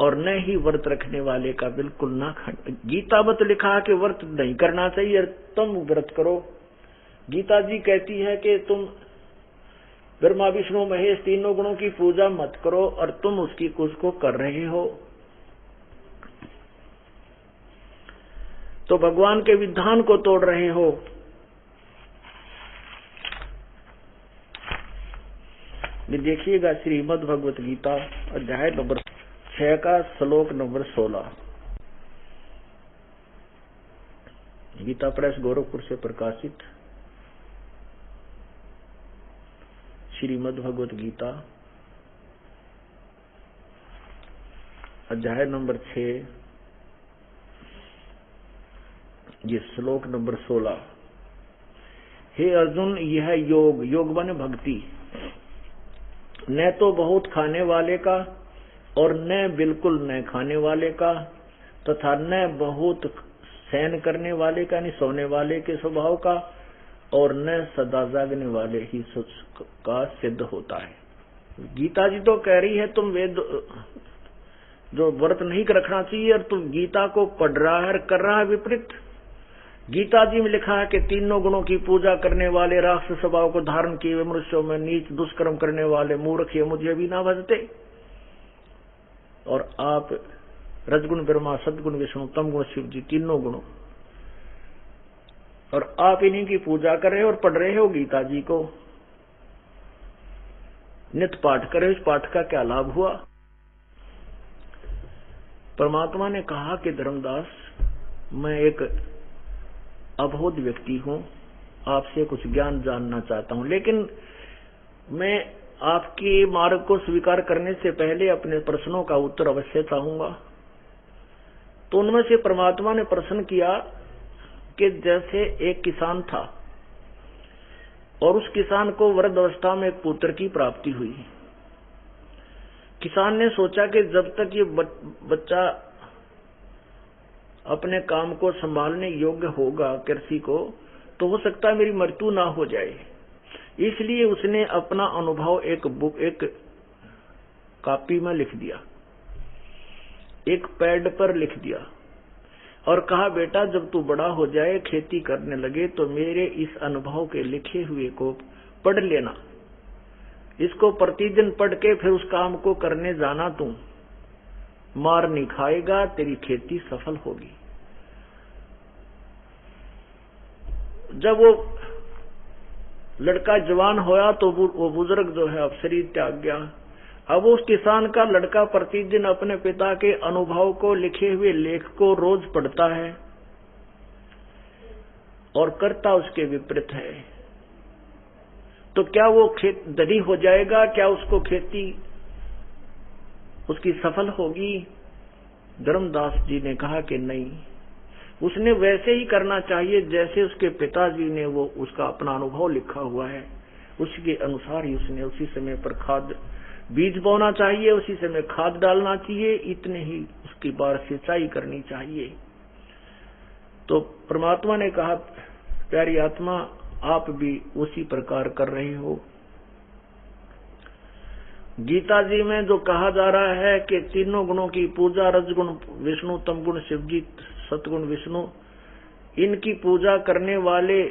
और न ही व्रत रखने वाले का बिल्कुल ना खाना। गीता मत लिखा है कि व्रत नहीं करना चाहिए, तुम व्रत करो। गीता जी कहती है कि तुम ब्रह्मा विष्णु महेश तीनों गुणों की पूजा मत करो, और तुम उसको कर रहे हो। तो भगवान के विधान को तोड़ रहे हो। देखिएगा श्रीमद् भगवत गीता अध्याय नंबर 6 का श्लोक नंबर 16। गीता प्रेस गोरखपुर से प्रकाशित श्रीमद् भगवत गीता अध्याय नंबर 6 ये श्लोक नंबर 16। हे अर्जुन, यह योग, योग माने भक्ति, न तो बहुत खाने वाले का और न बिल्कुल न खाने वाले का, तथा न बहुत सहन करने वाले का, नहीं सोने वाले के स्वभाव का, और न सदा जागने वाले ही का सिद्ध होता है। गीता जी तो कह रही है तुम वेद जो व्रत नहीं रखना चाहिए, और तुम गीता को पढ़ रहा है, कर रहा है विपरीत। गीता जी में लिखा है कि तीनों गुणों की पूजा करने वाले, राक्षस स्वभाव को धारण किए हुए मनुष्यों में नीच दुष्कर्म करने वाले मूर्ख ये मुझे भी ना भजते। और आप रजगुण ब्रह्मा, सदगुण विष्णु, तमगुण शिव जी, तीनों गुणों, और आप इन्हीं की पूजा कर रहे हो और पढ़ रहे हो गीता जी को, नित्य पाठ करे। इस पाठ का क्या लाभ हुआ? परमात्मा ने कहा कि धर्मदास, मैं एक अबोध व्यक्ति हूं, आपसे कुछ ज्ञान जानना चाहता हूं, लेकिन मैं आपके मार्ग को स्वीकार करने से पहले अपने प्रश्नों का उत्तर अवश्य चाहूंगा। तो उनमें से परमात्मा ने प्रश्न किया कि जैसे एक किसान था और उस किसान को वृद्ध अवस्था में एक पुत्र की प्राप्ति हुई। किसान ने सोचा कि जब तक ये बच्चा अपने काम को संभालने योग्य होगा, कृषि को, तो हो सकता है मेरी मृत्यु ना हो जाए। इसलिए उसने अपना अनुभव एक कॉपी में लिख दिया, एक पैड पर लिख दिया, और कहा बेटा जब तू बड़ा हो जाए, खेती करने लगे, तो मेरे इस अनुभव के लिखे हुए को पढ़ लेना। इसको प्रतिदिन पढ़ के फिर उस काम को करने जाना। तू मार नहीं खाएगा, तेरी खेती सफल होगी। जब वो लड़का जवान होया तो वो बुजुर्ग जो है अब शरीर त्याग गया। अब उस किसान का लड़का प्रतिदिन अपने पिता के अनुभव को, लिखे हुए लेख को रोज पढ़ता है और करता उसके विपरीत है। तो क्या वो खेत धनी हो जाएगा? क्या उसको खेती उसकी सफल होगी? धर्मदास जी ने कहा कि नहीं, उसने वैसे ही करना चाहिए जैसे उसके पिताजी ने वो उसका अपना अनुभव लिखा हुआ है, उसके अनुसार ही उसने उसी समय पर खाद बीज बोना चाहिए, उसी समय खाद डालना चाहिए, इतने ही उसकी बार सिंचाई करनी चाहिए। तो परमात्मा ने कहा प्यारी आत्मा, आप भी उसी प्रकार कर रहे हो। गीता जी में जो कहा जा रहा है कि तीनों गुणों की पूजा, रजगुण विष्णु, तमगुण शिव जी, सतगुण विष्णु, इनकी पूजा करने वाले,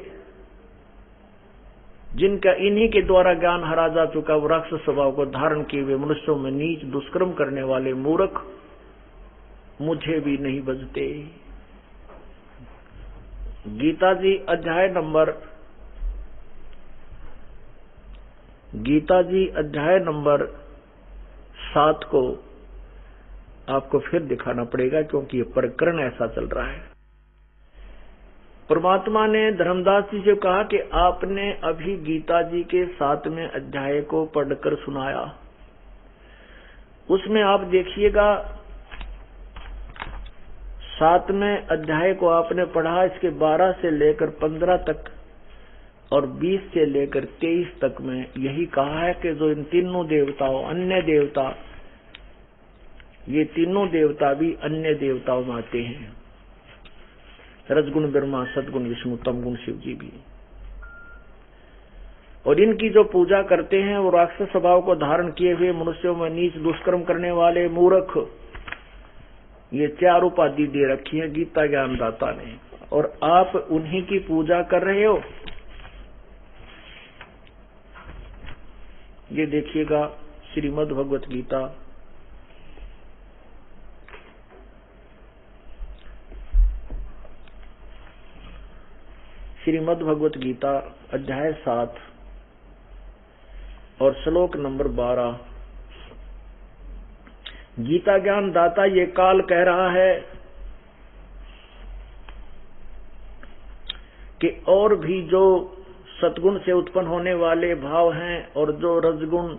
जिनका इन्हीं के द्वारा ज्ञान हरा जा चुका, वो राक्षस स्वभाव को धारण किए हुए मनुष्यों में नीच दुष्कर्म करने वाले मूर्ख मुझे भी नहीं बजते। गीता जी अध्याय नंबर 7 को आपको फिर दिखाना पड़ेगा, क्योंकि ये प्रकरण ऐसा चल रहा है। परमात्मा ने धर्मदास जी से कहा कि आपने अभी गीता जी के 7वें अध्याय को पढ़कर सुनाया, उसमें आप देखिएगा 7वें अध्याय को आपने पढ़ा, इसके 12 से लेकर 15 तक और 20 से लेकर 23 तक में यही कहा है कि जो इन तीनों देवताओं, अन्य देवता, ये तीनों देवता भी अन्य देवताओं में आते हैं, रजगुण ब्रह्मा, सदगुण विष्णु, तमगुण शिव जी भी, और इनकी जो पूजा करते हैं वो राक्षस स्वभाव को धारण किए हुए मनुष्यों में नीच दुष्कर्म करने वाले मूर्ख, ये 4 उपाधि दे रखी है गीता ज्ञानदाता ने, और आप उन्हीं की पूजा कर रहे हो। ये देखिएगा श्रीमद् भगवत गीता अध्याय 7 और श्लोक नंबर 12। गीता ज्ञान दाता ये काल कह रहा है कि और भी जो सतगुण से उत्पन्न होने वाले भाव हैं और जो रजगुण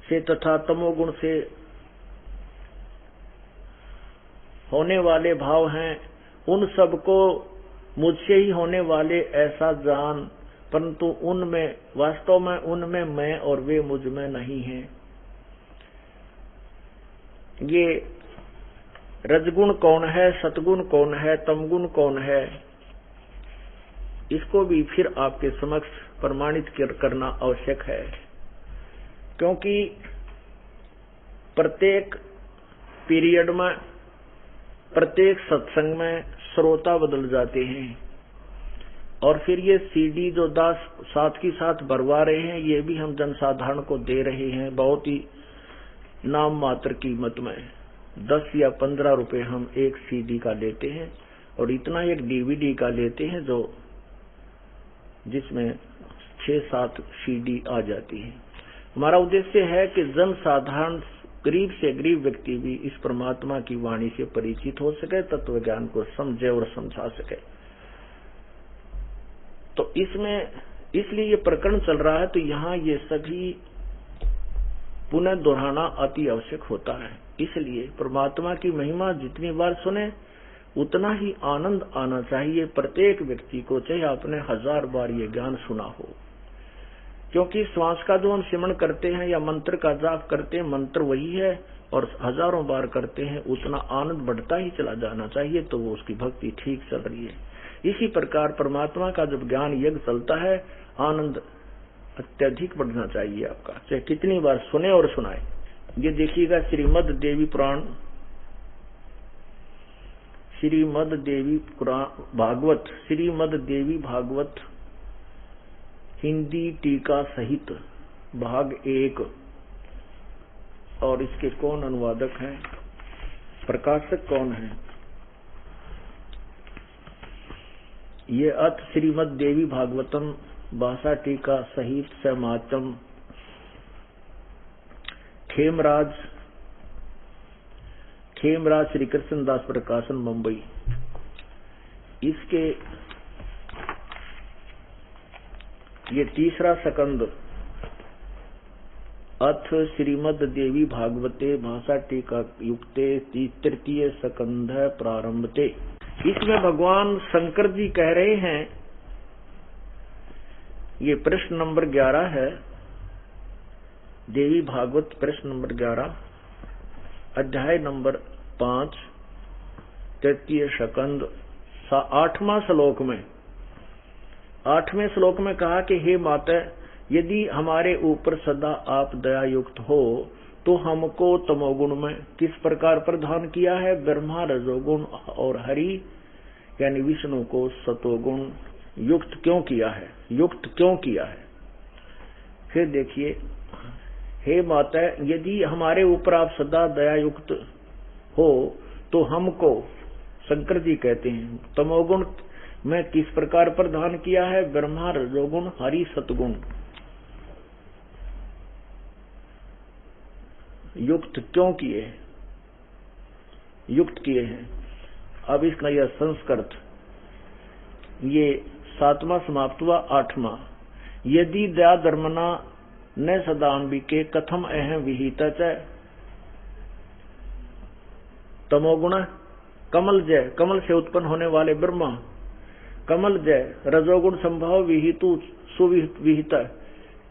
से तथा तमोगुण से होने वाले भाव हैं, उन सबको मुझसे ही होने वाले ऐसा जान, परंतु उनमें वास्तव में उनमें मैं और वे मुझ में नहीं हैं। ये रजगुण कौन है, सतगुण कौन है, तमगुण कौन है, इसको भी फिर आपके समक्ष प्रमाणित करना आवश्यक है। क्योंकि प्रत्येक पीरियड में, प्रत्येक सत्संग में श्रोता बदल जाते हैं और फिर ये सीडी जो दास साथ की साथ भरवा रहे हैं, ये भी हम जनसाधारण को दे रहे हैं बहुत ही नाम मात्र कीमत में। 10 या 15 रुपए हम एक सीडी का लेते हैं और इतना एक डीवीडी का लेते हैं जो जिसमें 6-7 सीडी आ जाती है। हमारा उद्देश्य है कि जनसाधारण, गरीब से गरीब व्यक्ति भी इस परमात्मा की वाणी से परिचित हो सके, तत्व ज्ञान को समझे और समझा सके। तो इसमें इसलिए ये प्रकरण चल रहा है, तो यहाँ ये सभी पुनः दोहराना अति आवश्यक होता है। इसलिए परमात्मा की महिमा जितनी बार सुने उतना ही आनंद आना चाहिए प्रत्येक व्यक्ति को, चाहे आपने 1000 बार ये ज्ञान सुना हो। क्योंकि श्वास का जो हम सिमरण करते हैं या मंत्र का जाप करते हैं, मंत्र वही है और 1000 बार करते हैं, उतना आनंद बढ़ता ही चला जाना चाहिए, तो वो उसकी भक्ति ठीक चल रही है। इसी प्रकार परमात्मा का जब ज्ञान यज्ञ चलता है, आनंद अत्यधिक बढ़ना चाहिए आपका, चाहे कितनी बार सुने और सुनाए। ये देखिएगा श्रीमद देवी पुराण, श्रीमद देवी भागवत, श्रीमद देवी भागवत हिंदी टीका सहित भाग 1, और इसके कौन अनुवादक हैं, प्रकाशक कौन है? ये अथ श्रीमद देवी भागवतम भाषा टीका सहित समाचम, खेमराज श्री कृष्णदास प्रकाशन, मुंबई। इसके ये तीसरा सकंद अथ श्रीमद देवी भागवते भाषा टीका युक्ते तृतीय सकंद प्रारंभते। इसमें भगवान शंकर जी कह रहे हैं, ये प्रश्न नंबर 11 है, देवी भागवत प्रश्न नंबर 11, अध्याय नंबर 5, तृतीय सकंद, 8वां श्लोक में 8वें श्लोक में कहा कि हे माता, यदि हमारे ऊपर सदा आप दया युक्त हो तो हमको तमोगुण में किस प्रकार प्रधान किया है, ब्रह्मा रजोगुण और हरि यानी विष्णु को सतोगुण युक्त क्यों किया है, युक्त क्यों किया है। फिर देखिए, हे माता, यदि हमारे ऊपर आप सदा दया युक्त हो तो हमको, शंकर जी कहते हैं, तमोगुण में किस प्रकार प्रदान किया है, ब्रह्मा रजोगुण हरि सतगुण युक्त क्यों किए, युक्त किए हैं। अब इसका यह संस्कृत, ये 7वां समाप्त हुआ। 8वां, यदि दया धर्मना न सदाम्बिके कथम अहम विहिता च तमोगुण कमल जय, कमल से उत्पन्न होने वाले ब्रह्मा, कमल जय रजोगुण संभव विहितु सुविहित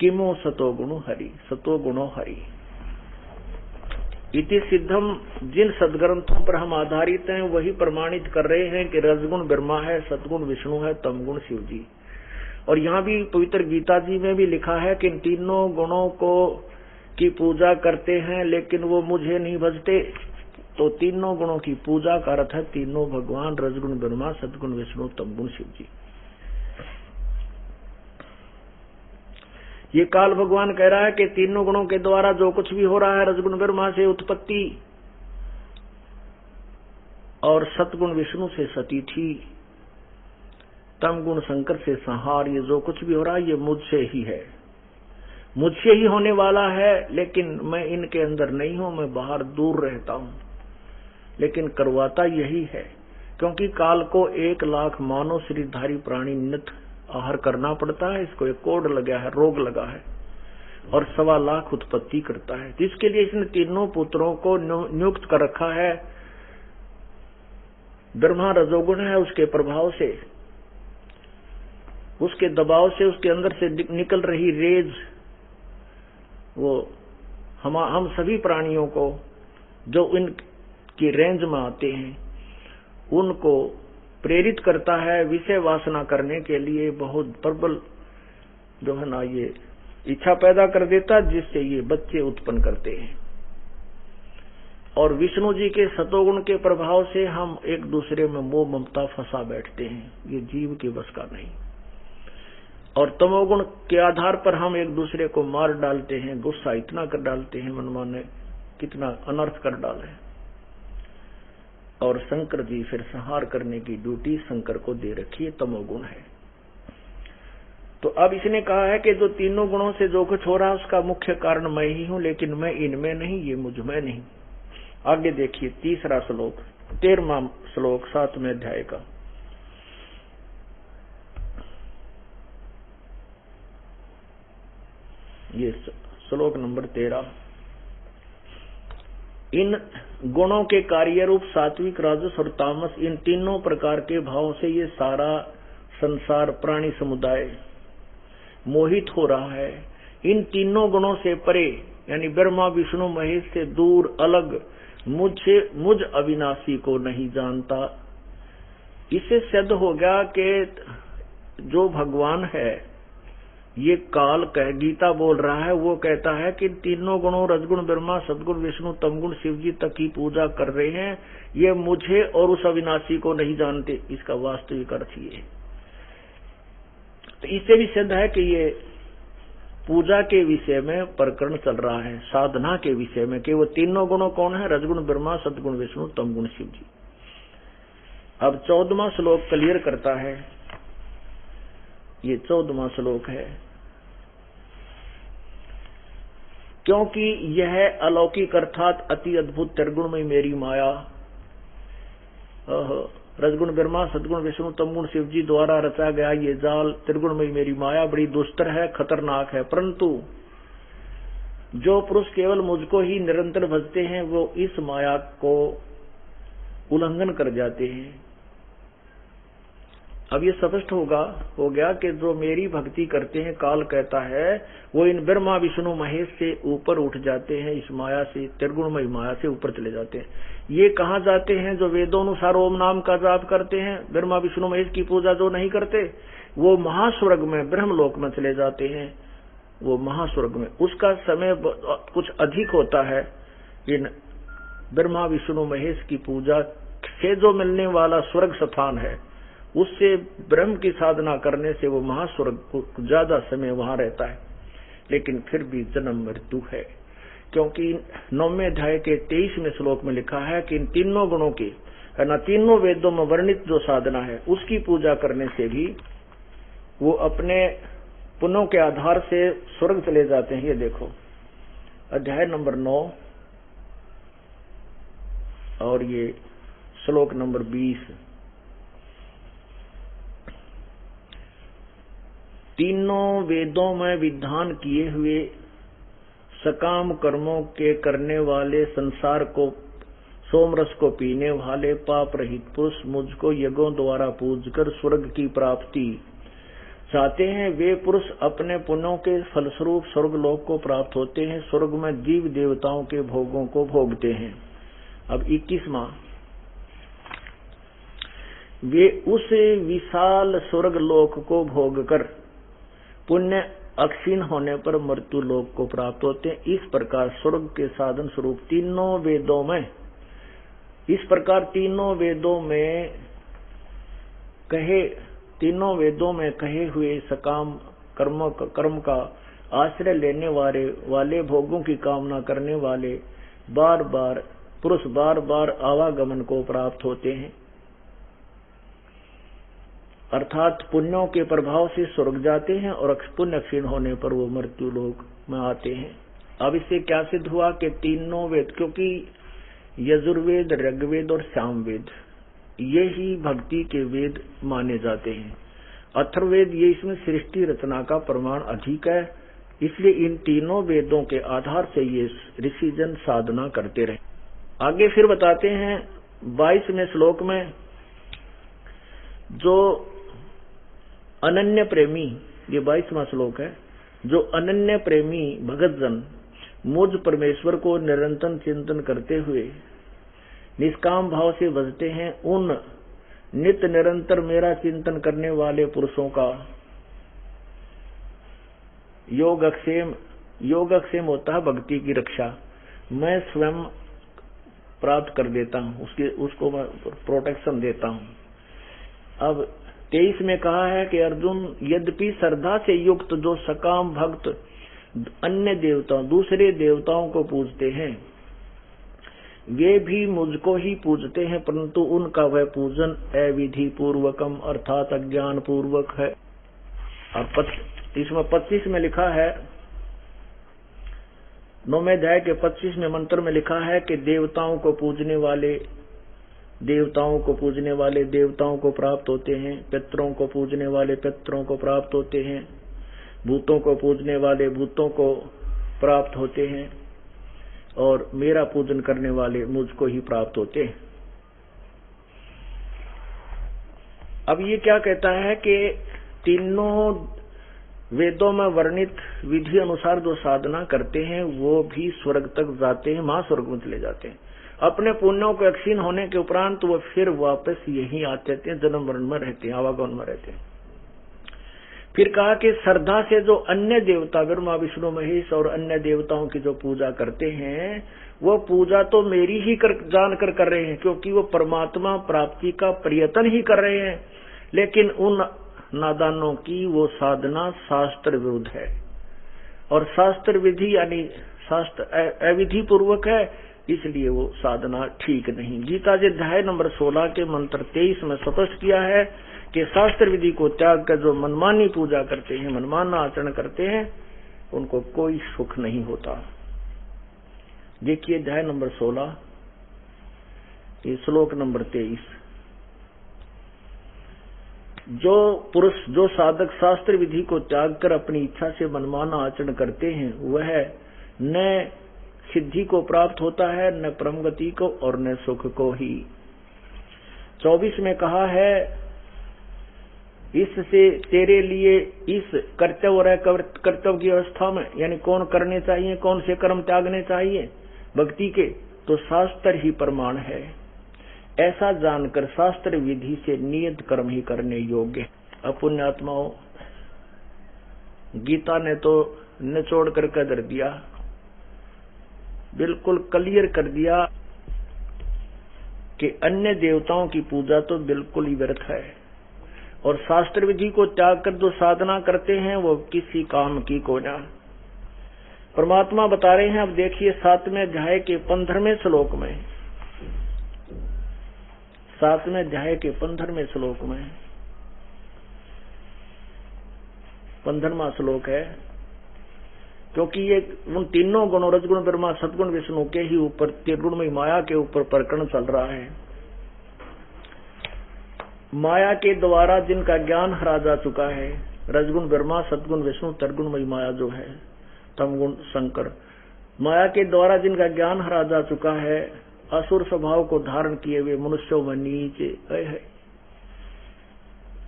किमो सतोगुणो हरि, सतोगुणो हरि इति सिद्धम। जिन सदग्रंथों पर हम आधारित हैं वही प्रमाणित कर रहे हैं कि रजगुण ब्रह्मा है, सतगुण विष्णु है, तमगुण शिव जी। और यहाँ भी पवित्र गीता जी में भी लिखा है कि इन तीनों गुणों को की पूजा करते हैं लेकिन वो मुझे नहीं भजते। तो तीनों गुणों की पूजा का अर्थ है तीनों भगवान, रजगुण ब्रह्मा, सतगुण विष्णु, तमगुण शिव जी। ये काल भगवान कह रहा है कि तीनों गुणों के द्वारा जो कुछ भी हो रहा है, रजगुण ब्रह्मा से उत्पत्ति और सतगुण विष्णु से सतीथि, तमगुण शंकर से संहार, ये जो कुछ भी हो रहा है ये मुझसे ही है, मुझसे ही होने वाला है। लेकिन मैं इनके अंदर नहीं हूं, मैं बाहर दूर रहता हूं, लेकिन करवाता यही है। क्योंकि काल को 1 लाख मानव शरीरधारी प्राणी नित आहार करना पड़ता है, इसको एक कोड लगा है, रोग लगा है, और 1.25 लाख उत्पत्ति करता है। जिसके लिए इसने तीनों पुत्रों को नियुक्त कर रखा है। ब्रह्मा रजोगुण है, उसके प्रभाव से उसके दबाव से उसके अंदर से निकल रही रेज वो हम सभी प्राणियों को जो इनकी रेंज में आते हैं उनको प्रेरित करता है विषय वासना करने के लिए। बहुत प्रबल जो है ना ये इच्छा पैदा कर देता जिससे ये बच्चे उत्पन्न करते हैं। और विष्णु जी के सतोगुण के प्रभाव से हम एक दूसरे में मोह ममता फंसा बैठते हैं, ये जीव के बस का नहीं। और तमोगुण के आधार पर हम एक दूसरे को मार डालते हैं, गुस्सा इतना कर डालते हैं, मनमाने कितना अनर्थ कर डाले। और शंकर जी फिर संहार करने की ड्यूटी शंकर को दे रखी है, तमोगुण है। तो अब इसने कहा है कि जो तीनों गुणों से जो कुछ हो रहा है उसका मुख्य कारण मैं ही हूं, लेकिन मैं इनमें नहीं, ये मुझ में नहीं। आगे देखिए 3रा श्लोक, 13वां श्लोक 7वें अध्याय का। ये श्लोक नंबर 13। इन गुणों के कार्य रूप सात्विक, राजस और तामस, इन तीनों प्रकार के भाव से ये सारा संसार प्राणी समुदाय मोहित हो रहा है। इन तीनों गुणों से परे यानी ब्रह्मा विष्णु महेश से दूर अलग मुझ अविनाशी को नहीं जानता। इससे सिद्ध हो गया कि जो भगवान है ये काल कह गीता बोल रहा है, वो कहता है कि तीनों गुणों रजगुण ब्रह्मा सदगुण विष्णु तमगुण शिव जी तक की पूजा कर रहे हैं, ये मुझे और उस अविनाशी को नहीं जानते। इसका वास्तविक अर्थ ये है। तो इससे भी सिद्ध है कि ये पूजा के विषय में प्रकरण चल रहा है, साधना के विषय में, कि वो तीनों गुणों कौन है, रजगुण ब्रह्मा सदगुण विष्णु तमगुण शिव जी। अब 14वां श्लोक क्लियर करता है। ये 14वां श्लोक है। क्योंकि यह अलौकिक अर्थात अति अद्भुत त्रिगुण में मेरी माया, रजगुण ब्रह्मा सदगुण विष्णु तमगुण शिव जी द्वारा रचा गया ये जाल त्रिगुण में मेरी माया बड़ी दुस्तर है, खतरनाक है। परंतु जो पुरुष केवल मुझको ही निरंतर भजते हैं वो इस माया को उल्लंघन कर जाते हैं। अब ये स्पष्ट हो गया कि जो मेरी भक्ति करते हैं, काल कहता है, वो इन ब्रह्मा विष्णु महेश से ऊपर उठ जाते हैं, इस माया से, त्रिगुणमयी माया से ऊपर चले जाते हैं। ये कहाँ जाते हैं? जो वेदोनुसार ओम नाम का जाप करते हैं, ब्रह्मा विष्णु महेश की पूजा जो नहीं करते, वो महास्वर्ग में ब्रह्मलोक में चले जाते हैं। वो महास्वर्ग में उसका समय कुछ अधिक होता है। इन ब्रह्मा विष्णु महेश की पूजा से जो मिलने वाला स्वर्ग स्थान है, उससे ब्रह्म की साधना करने से वो महास्वर्ग को ज्यादा समय वहां रहता है। लेकिन फिर भी जन्म मृत्यु है, क्योंकि 9वें अध्याय के 23वें श्लोक में लिखा है कि इन तीनों गुणों की तीनों वेदों में वर्णित जो साधना है उसकी पूजा करने से भी वो अपने पुण्यों के आधार से स्वर्ग चले जाते हैं। ये देखो अध्याय नंबर 9 और ये श्लोक नंबर 20। तीनों वेदों में विधान किए हुए सकाम कर्मों के करने वाले, संसार को सोमरस को पीने वाले पाप रहित पुरुष मुझको यज्ञों द्वारा पूजकर स्वर्ग की प्राप्ति चाहते हैं। वे पुरुष अपने पुण्यों के फलस्वरूप स्वर्गलोक को प्राप्त होते हैं, स्वर्ग में जीव देवताओं के भोगों को भोगते हैं। अब 21वां, वे उस विशाल स्वर्गलोक को भोगकर पुण्य अक्षीण होने पर मृत्यु लोक को प्राप्त होते हैं। इस प्रकार स्वर्ग के साधन स्वरूप तीनों वेदों में, इस प्रकार तीनों वेदों में कहे हुए सकाम कर्म का आश्रय लेने वाले भोगों की कामना करने वाले पुरुष बार बार आवागमन को प्राप्त होते हैं, अर्थात पुण्यों के प्रभाव से स्वर्ग जाते हैं और पुण्य क्षीण होने पर वो मृत्यु लोक में आते हैं। अब इससे क्या सिद्ध हुआ कि तीनों वेद, क्योंकि यजुर्वेद, ऋग्वेद और सामवेद ये ही भक्ति के वेद माने जाते हैं। अथर्ववेद ये इसमें सृष्टि रचना का प्रमाण अधिक है, इसलिए इन तीनों वेदों के आधार से ये ऋषिजन साधना करते रहे। आगे फिर बताते हैं 22वें श्लोक में, जो अनन्य प्रेमी, ये 22वां श्लोक है, जो अनन्य प्रेमी भगत जन मुझ परमेश्वर को निरंतर चिंतन करते हुए निष्काम भाव से भजते हैं, उन नित्य निरंतर मेरा चिंतन करने वाले पुरुषों का योगक्षेम होता है भक्ति की रक्षा, मैं स्वयं प्राप्त कर देता हूँ, उसको मैं प्रोटेक्शन देता हूँ। अब 23 में कहा है कि अर्जुन, यद्यपि श्रद्धा से युक्त जो सकाम भक्त अन्य देवताओं दूसरे देवताओं को पूजते हैं, वे भी मुझको ही पूजते हैं, परंतु उनका वह पूजन अविधि पूर्वकम अर्थात अज्ञान पूर्वक है। और इसमें 25 में लिखा है, 9वें अध्याय के 25वें मंत्र में लिखा है कि देवताओं को पूजने वाले देवताओं को प्राप्त होते हैं, पितरों को पूजने वाले पितरों को प्राप्त होते हैं, भूतों को पूजने वाले भूतों को प्राप्त होते हैं, और मेरा पूजन करने वाले मुझको ही प्राप्त होते हैं। अब ये क्या कहता है कि तीनों वेदों में वर्णित विधि अनुसार जो साधना करते हैं वो भी स्वर्ग तक जाते हैं, महास्वर्ग में चले जाते हैं। अपने पुण्यों को क्षीण होने के उपरांत वो फिर वापस यहीं आते हैं, जन्म मरण में रहते हैं, आवागमन में रहते हैं। फिर कहा कि श्रद्धा से जो अन्य देवता ब्रह्मा विष्णु महेश और अन्य देवताओं की जो पूजा करते हैं, वो पूजा तो मेरी ही जानकर कर रहे हैं, क्योंकि वो परमात्मा प्राप्ति का प्रयत्न ही कर रहे हैं, लेकिन उन नादानों की वो साधना शास्त्र विरुद्ध है, और शास्त्र विधि यानी शास्त्र अविधि पूर्वक है, इसलिए वो साधना ठीक नहीं। गीता जी अध्याय नंबर 16 के मंत्र 23 में स्पष्ट किया है कि शास्त्र विधि को त्याग कर जो मनमानी पूजा करते हैं, मनमाना आचरण करते हैं, उनको कोई सुख नहीं होता। देखिए अध्याय नंबर 16 ये श्लोक नंबर 23, जो पुरुष जो साधक शास्त्र विधि को त्याग कर अपनी इच्छा से मनमाना आचरण करते हैं, वह न सिद्धि को प्राप्त होता है, न परम गति को और न सुख को ही। 24 में कहा है, इससे तेरे लिए इस कर्तव्य और कर्तव्य की अवस्था में, यानी कौन करने चाहिए, कौन से कर्म त्यागने चाहिए भक्ति के, तो शास्त्र ही प्रमाण है। ऐसा जानकर शास्त्र विधि से नियत कर्म ही करने योग्य। अपुण्यात्माओं, गीता ने तो निचोड़ कर कर दिया, बिल्कुल क्लियर कर दिया कि अन्य देवताओं की पूजा तो बिल्कुल ही व्यर्थ है, और शास्त्र विधि को त्याग कर जो साधना करते हैं वो किसी काम की को ना। परमात्मा बता रहे हैं, अब देखिए 7वें अध्याय के 15वें श्लोक में, 7वें अध्याय के 15वें श्लोक में 15वां श्लोक है, क्योंकि ये उन तीनों गुणों रजगुण ब्रह्मा सदगुण विष्णु के ही ऊपर त्रिगुणमयी माया के ऊपर प्रकरण चल रहा है। माया के द्वारा जिनका ज्ञान हरा जा चुका है, रजगुण ब्रह्मा सदगुण विष्णु त्रिगुणमयी माया जो है, तमगुण शंकर, माया के द्वारा जिनका ज्ञान हरा जा चुका है, असुर स्वभाव को धारण किए हुए मनुष्यों में नीचे है,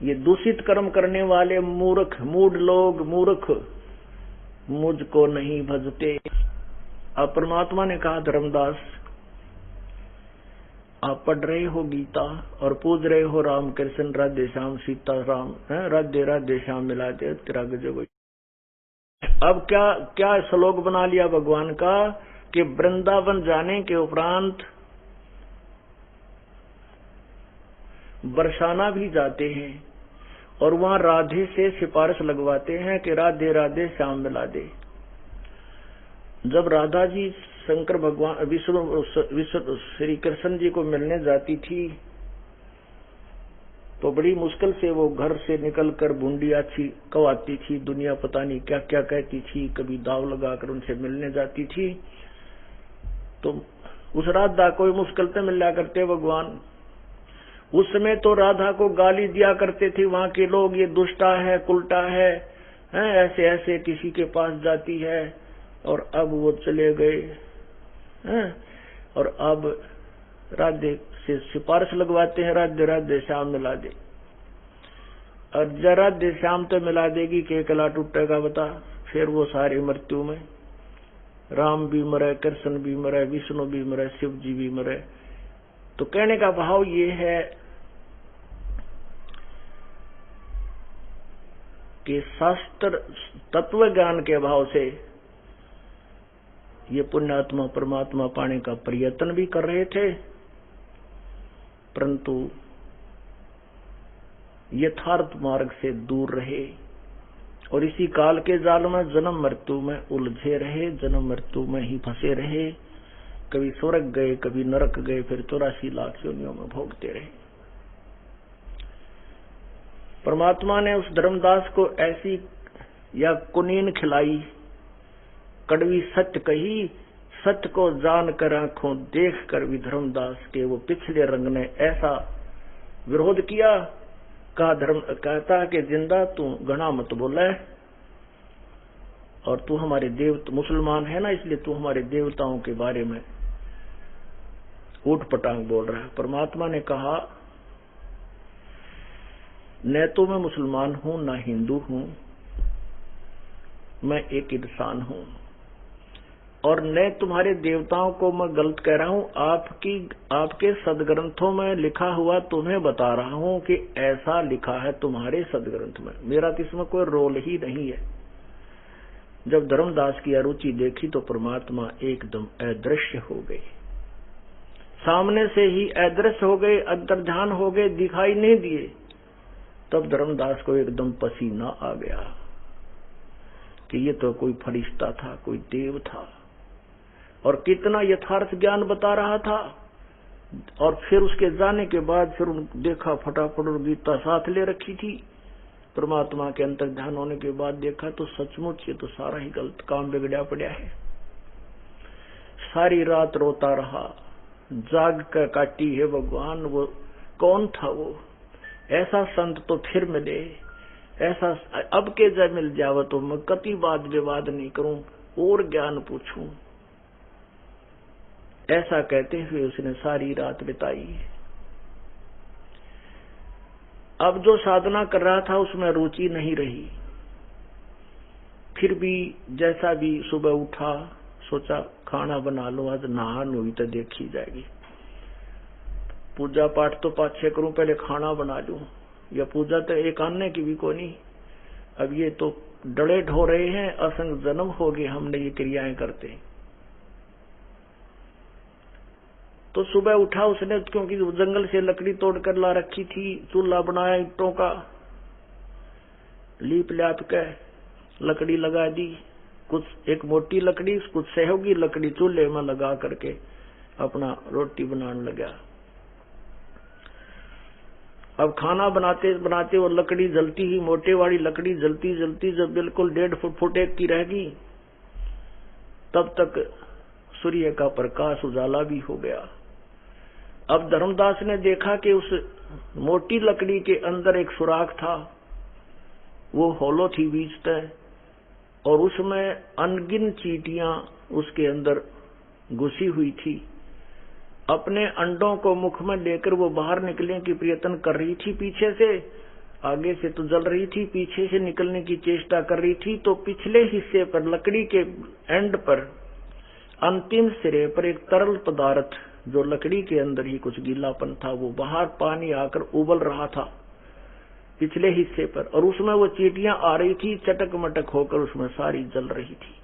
ये दूषित कर्म करने वाले मूर्ख मूढ़ लोग मूर्ख मुझको नहीं भजते। अब परमात्मा ने कहा, धर्मदास आप पढ़ रहे हो गीता और पूज रहे हो राम कृष्ण राधे श्याम सीता राम, राधे राधे श्याम मिला दे तेरा गजब। अब क्या श्लोक बना लिया भगवान का कि वृंदावन जाने के उपरांत बरसाना भी जाते हैं और वहां राधे से सिफारिश लगवाते हैं कि राधे राधे श्याम मिला दे। जब राधा जी शंकर भगवान विष्णु श्री कृष्ण जी को मिलने जाती थी तो बड़ी मुश्किल से वो घर से निकलकर बूंदिया कवाती थी, दुनिया पता नहीं क्या क्या कहती थी, कभी दाव लगाकर उनसे मिलने जाती थी। तो उस राधा को मुश्किल से मिला करते भगवान। उस समय तो राधा को गाली दिया करते थे वहां के लोग, ये दुष्टा है, कुलटा है, ऐसे ऐसे किसी के पास जाती है। और अब वो चले गए और अब राधे से सिफारिश लगवाते हैं, राधे राधे श्याम मिला दे। और जरा देशाम तो मिला देगी कि अकेला टूटेगा बता। फिर वो सारी मृत्यु में राम भी मरे, कृष्ण भी मरे, विष्णु भी मरे, शिव जी भी मरे। तो कहने का भाव ये है कि शास्त्र तत्व ज्ञान के अभाव से ये पुण्यात्मा परमात्मा पाने का प्रयत्न भी कर रहे थे, परंतु यथार्थ मार्ग से दूर रहे और इसी काल के जाल में जन्म मृत्यु में उलझे रहे, जन्म मृत्यु में ही फंसे रहे। कभी स्वर्ग गए, कभी नरक गए, फिर 84 लाख योनियों में भोगते रहे। परमात्मा ने उस धर्मदास को ऐसी या कुनीन खिलाई, कड़वी सत्य कही, सत्य को जान कर आंखों देख कर भी धर्मदास के वो पिछले रंग ने ऐसा विरोध किया। कहा धर्म कहता कि जिंदा तू घना मत बोले, और तू हमारे मुसलमान है ना, इसलिए तू हमारे देवताओं के बारे में ऊट पटांग बोल रहा है। परमात्मा ने कहा न तो मैं मुसलमान हूं, ना हिंदू हूं, मैं एक इंसान हूं, और न तुम्हारे देवताओं को मैं गलत कह रहा हूं। आपके सदग्रंथों में लिखा हुआ तुम्हें बता रहा हूं कि ऐसा लिखा है तुम्हारे सदग्रंथ में, मेरा तो इसमें कोई रोल ही नहीं है। जब धर्मदास की अरुचि देखी तो परमात्मा एकदम अदृश्य हो गए, सामने से ही अदृश्य हो गए, अंतर्ध्यान हो गए, दिखाई नहीं दिए। तब धर्मदास को एकदम पसीना आ गया कि ये तो कोई फरिश्ता था, कोई देव था, और कितना यथार्थ ज्ञान बता रहा था। और फिर उसके जाने के बाद फिर देखा फटाफट और गीता साथ ले रखी थी। परमात्मा के अंतर्ध्यान होने के बाद देखा तो सचमुच ये तो सारा ही गलत काम बिगड़ा पड़ा है। सारी रात रोता रहा, जाग कर काटी है भगवान। वो कौन था वो? ऐसा संत तो फिर मिले, ऐसा अब के जब मिल जावे तो मैं कति वाद विवाद नहीं करूं और ज्ञान पूछूं। ऐसा कहते हुए उसने सारी रात बिताई। अब जो साधना कर रहा था उसमें रुचि नहीं रही। फिर भी जैसा भी सुबह उठा, सोचा खाना बना लो, आज नहान हुई तो देखी जाएगी। पूजा पाठ तो पाछे करूं, पहले खाना बना लूं। या पूजा तो एक आने की भी कोई नहीं। अब ये तो डड़े ढो रहे हैं, असंग जन्म हो गए हमने ये क्रियाएं करते। तो सुबह उठा उसने, क्योंकि जंगल से लकड़ी तोड़कर ला रखी थी, चूल्हा बनाया ईंटों का, लीप ल्याप के लकड़ी लगा दी। कुछ एक मोटी लकड़ी, कुछ सहयोगी लकड़ी चूल्हे में लगा करके अपना रोटी बनाने लगा। अब खाना बनाते बनाते वो लकड़ी जलती ही, मोटे वाली लकड़ी जलती जलती जब बिल्कुल 1.5 फुट एक की रहेगी, तब तक सूर्य का प्रकाश उजाला भी हो गया। अब धर्मदास ने देखा कि उस मोटी लकड़ी के अंदर एक सुराख था, वो होलो थी बीच तक, और उसमें अनगिन चींटियां उसके अंदर घुसी हुई थी। अपने अंडों को मुख में लेकर वो बाहर निकलने की प्रयत्न कर रही थी। पीछे से, आगे से तो जल रही थी, पीछे से निकलने की चेष्टा कर रही थी। तो पिछले हिस्से पर, लकड़ी के एंड पर, अंतिम सिरे पर एक तरल पदार्थ, जो लकड़ी के अंदर ही कुछ गीलापन था, वो बाहर पानी आकर उबल रहा था पिछले हिस्से पर, और उसमें वो चींटियां आ रही थी, चटक मटक होकर उसमें सारी जल रही थी।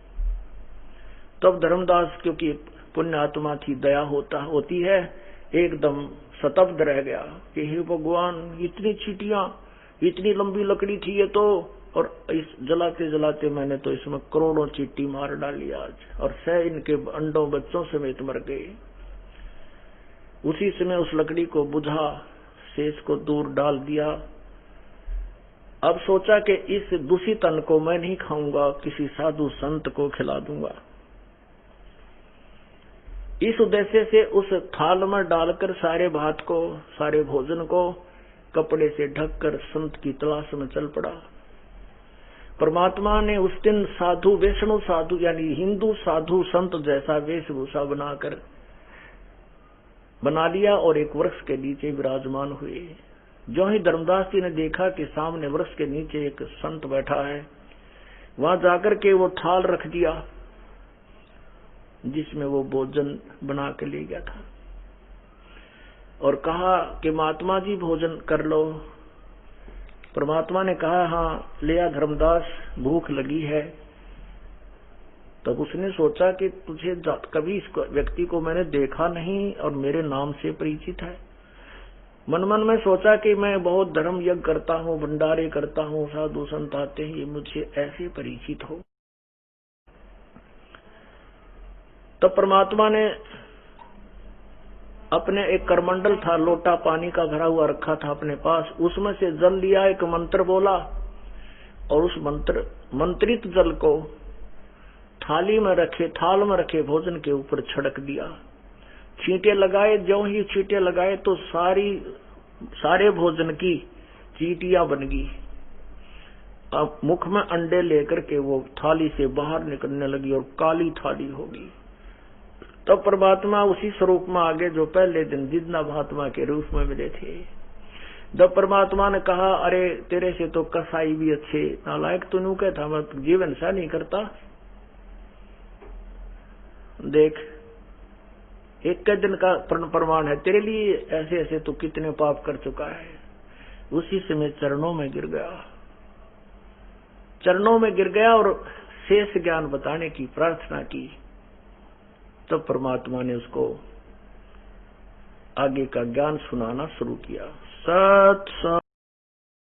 तब धर्मदास, क्योंकि पुण्य आत्मा थी, दया होती है, एकदम स्तब्ध रह गया कि हे भगवान, इतनी चींटियां, इतनी लंबी लकड़ी थी ये तो, और इस जलाते जलाते मैंने तो इसमें करोड़ों चींटी मार डाली आज, और सह इनके अंडों बच्चों समेत मर गए। उसी समय उस लकड़ी को बुझा, शेष को दूर डाल दिया। अब सोचा कि इस दूषित अन्न को मैं नहीं खाऊंगा, किसी साधु संत को खिला दूंगा। इस उद्देश्य से उस थाल में डालकर सारे भात को, सारे भोजन को कपड़े से ढककर संत की तलाश में चल पड़ा। परमात्मा ने उस दिन साधु, वैष्णव साधु यानी हिंदू साधु संत जैसा वेशभूषा बना लिया और एक वृक्ष के नीचे विराजमान हुए। जो ही धर्मदास जी ने देखा कि सामने वृक्ष के नीचे एक संत बैठा है, वहां जाकर के वो थाल रख दिया जिसमें वो भोजन बना के ले गया था और कहा कि महात्मा जी भोजन कर लो। परमात्मा ने कहा हाँ ले आ धर्मदास, भूख लगी है। तब उसने सोचा कि तुझे कभी इस व्यक्ति को मैंने देखा नहीं और मेरे नाम से परिचित है। मन मन में सोचा कि मैं बहुत धर्म यज्ञ करता हूँ, भंडारे करता हूँ, साधु संत आते हैं, ये मुझे ऐसे परिचित हो। तब परमात्मा ने अपने एक करमंडल था, लोटा पानी का भरा हुआ रखा था अपने पास, उसमें से जल लिया, एक मंत्र बोला और उस मंत्रित जल को थाल में रखे भोजन के ऊपर छिड़क दिया। छींटे लगाए, ज्यों ही छींटे लगाए तो सारे भोजन की चींटियां बन गई। अब मुख में अंडे लेकर के वो थाली से बाहर निकलने लगी और काली थाली होगी। तब परमात्मा उसी स्वरूप में आ गए जो पहले दिन जितना महात्मा के रूप में मिले थे। जब परमात्मा ने कहा अरे तेरे से तो कसाई भी अच्छे, नालायक तू न्यू कहता मैं जीवन सा नहीं करता, देख एक दिन का प्रमाण है तेरे लिए, ऐसे ऐसे तो कितने पाप कर चुका है। उसी समय चरणों में गिर गया और शेष ज्ञान बताने की प्रार्थना की। तब परमात्मा ने उसको आगे का ज्ञान सुनाना शुरू किया। सत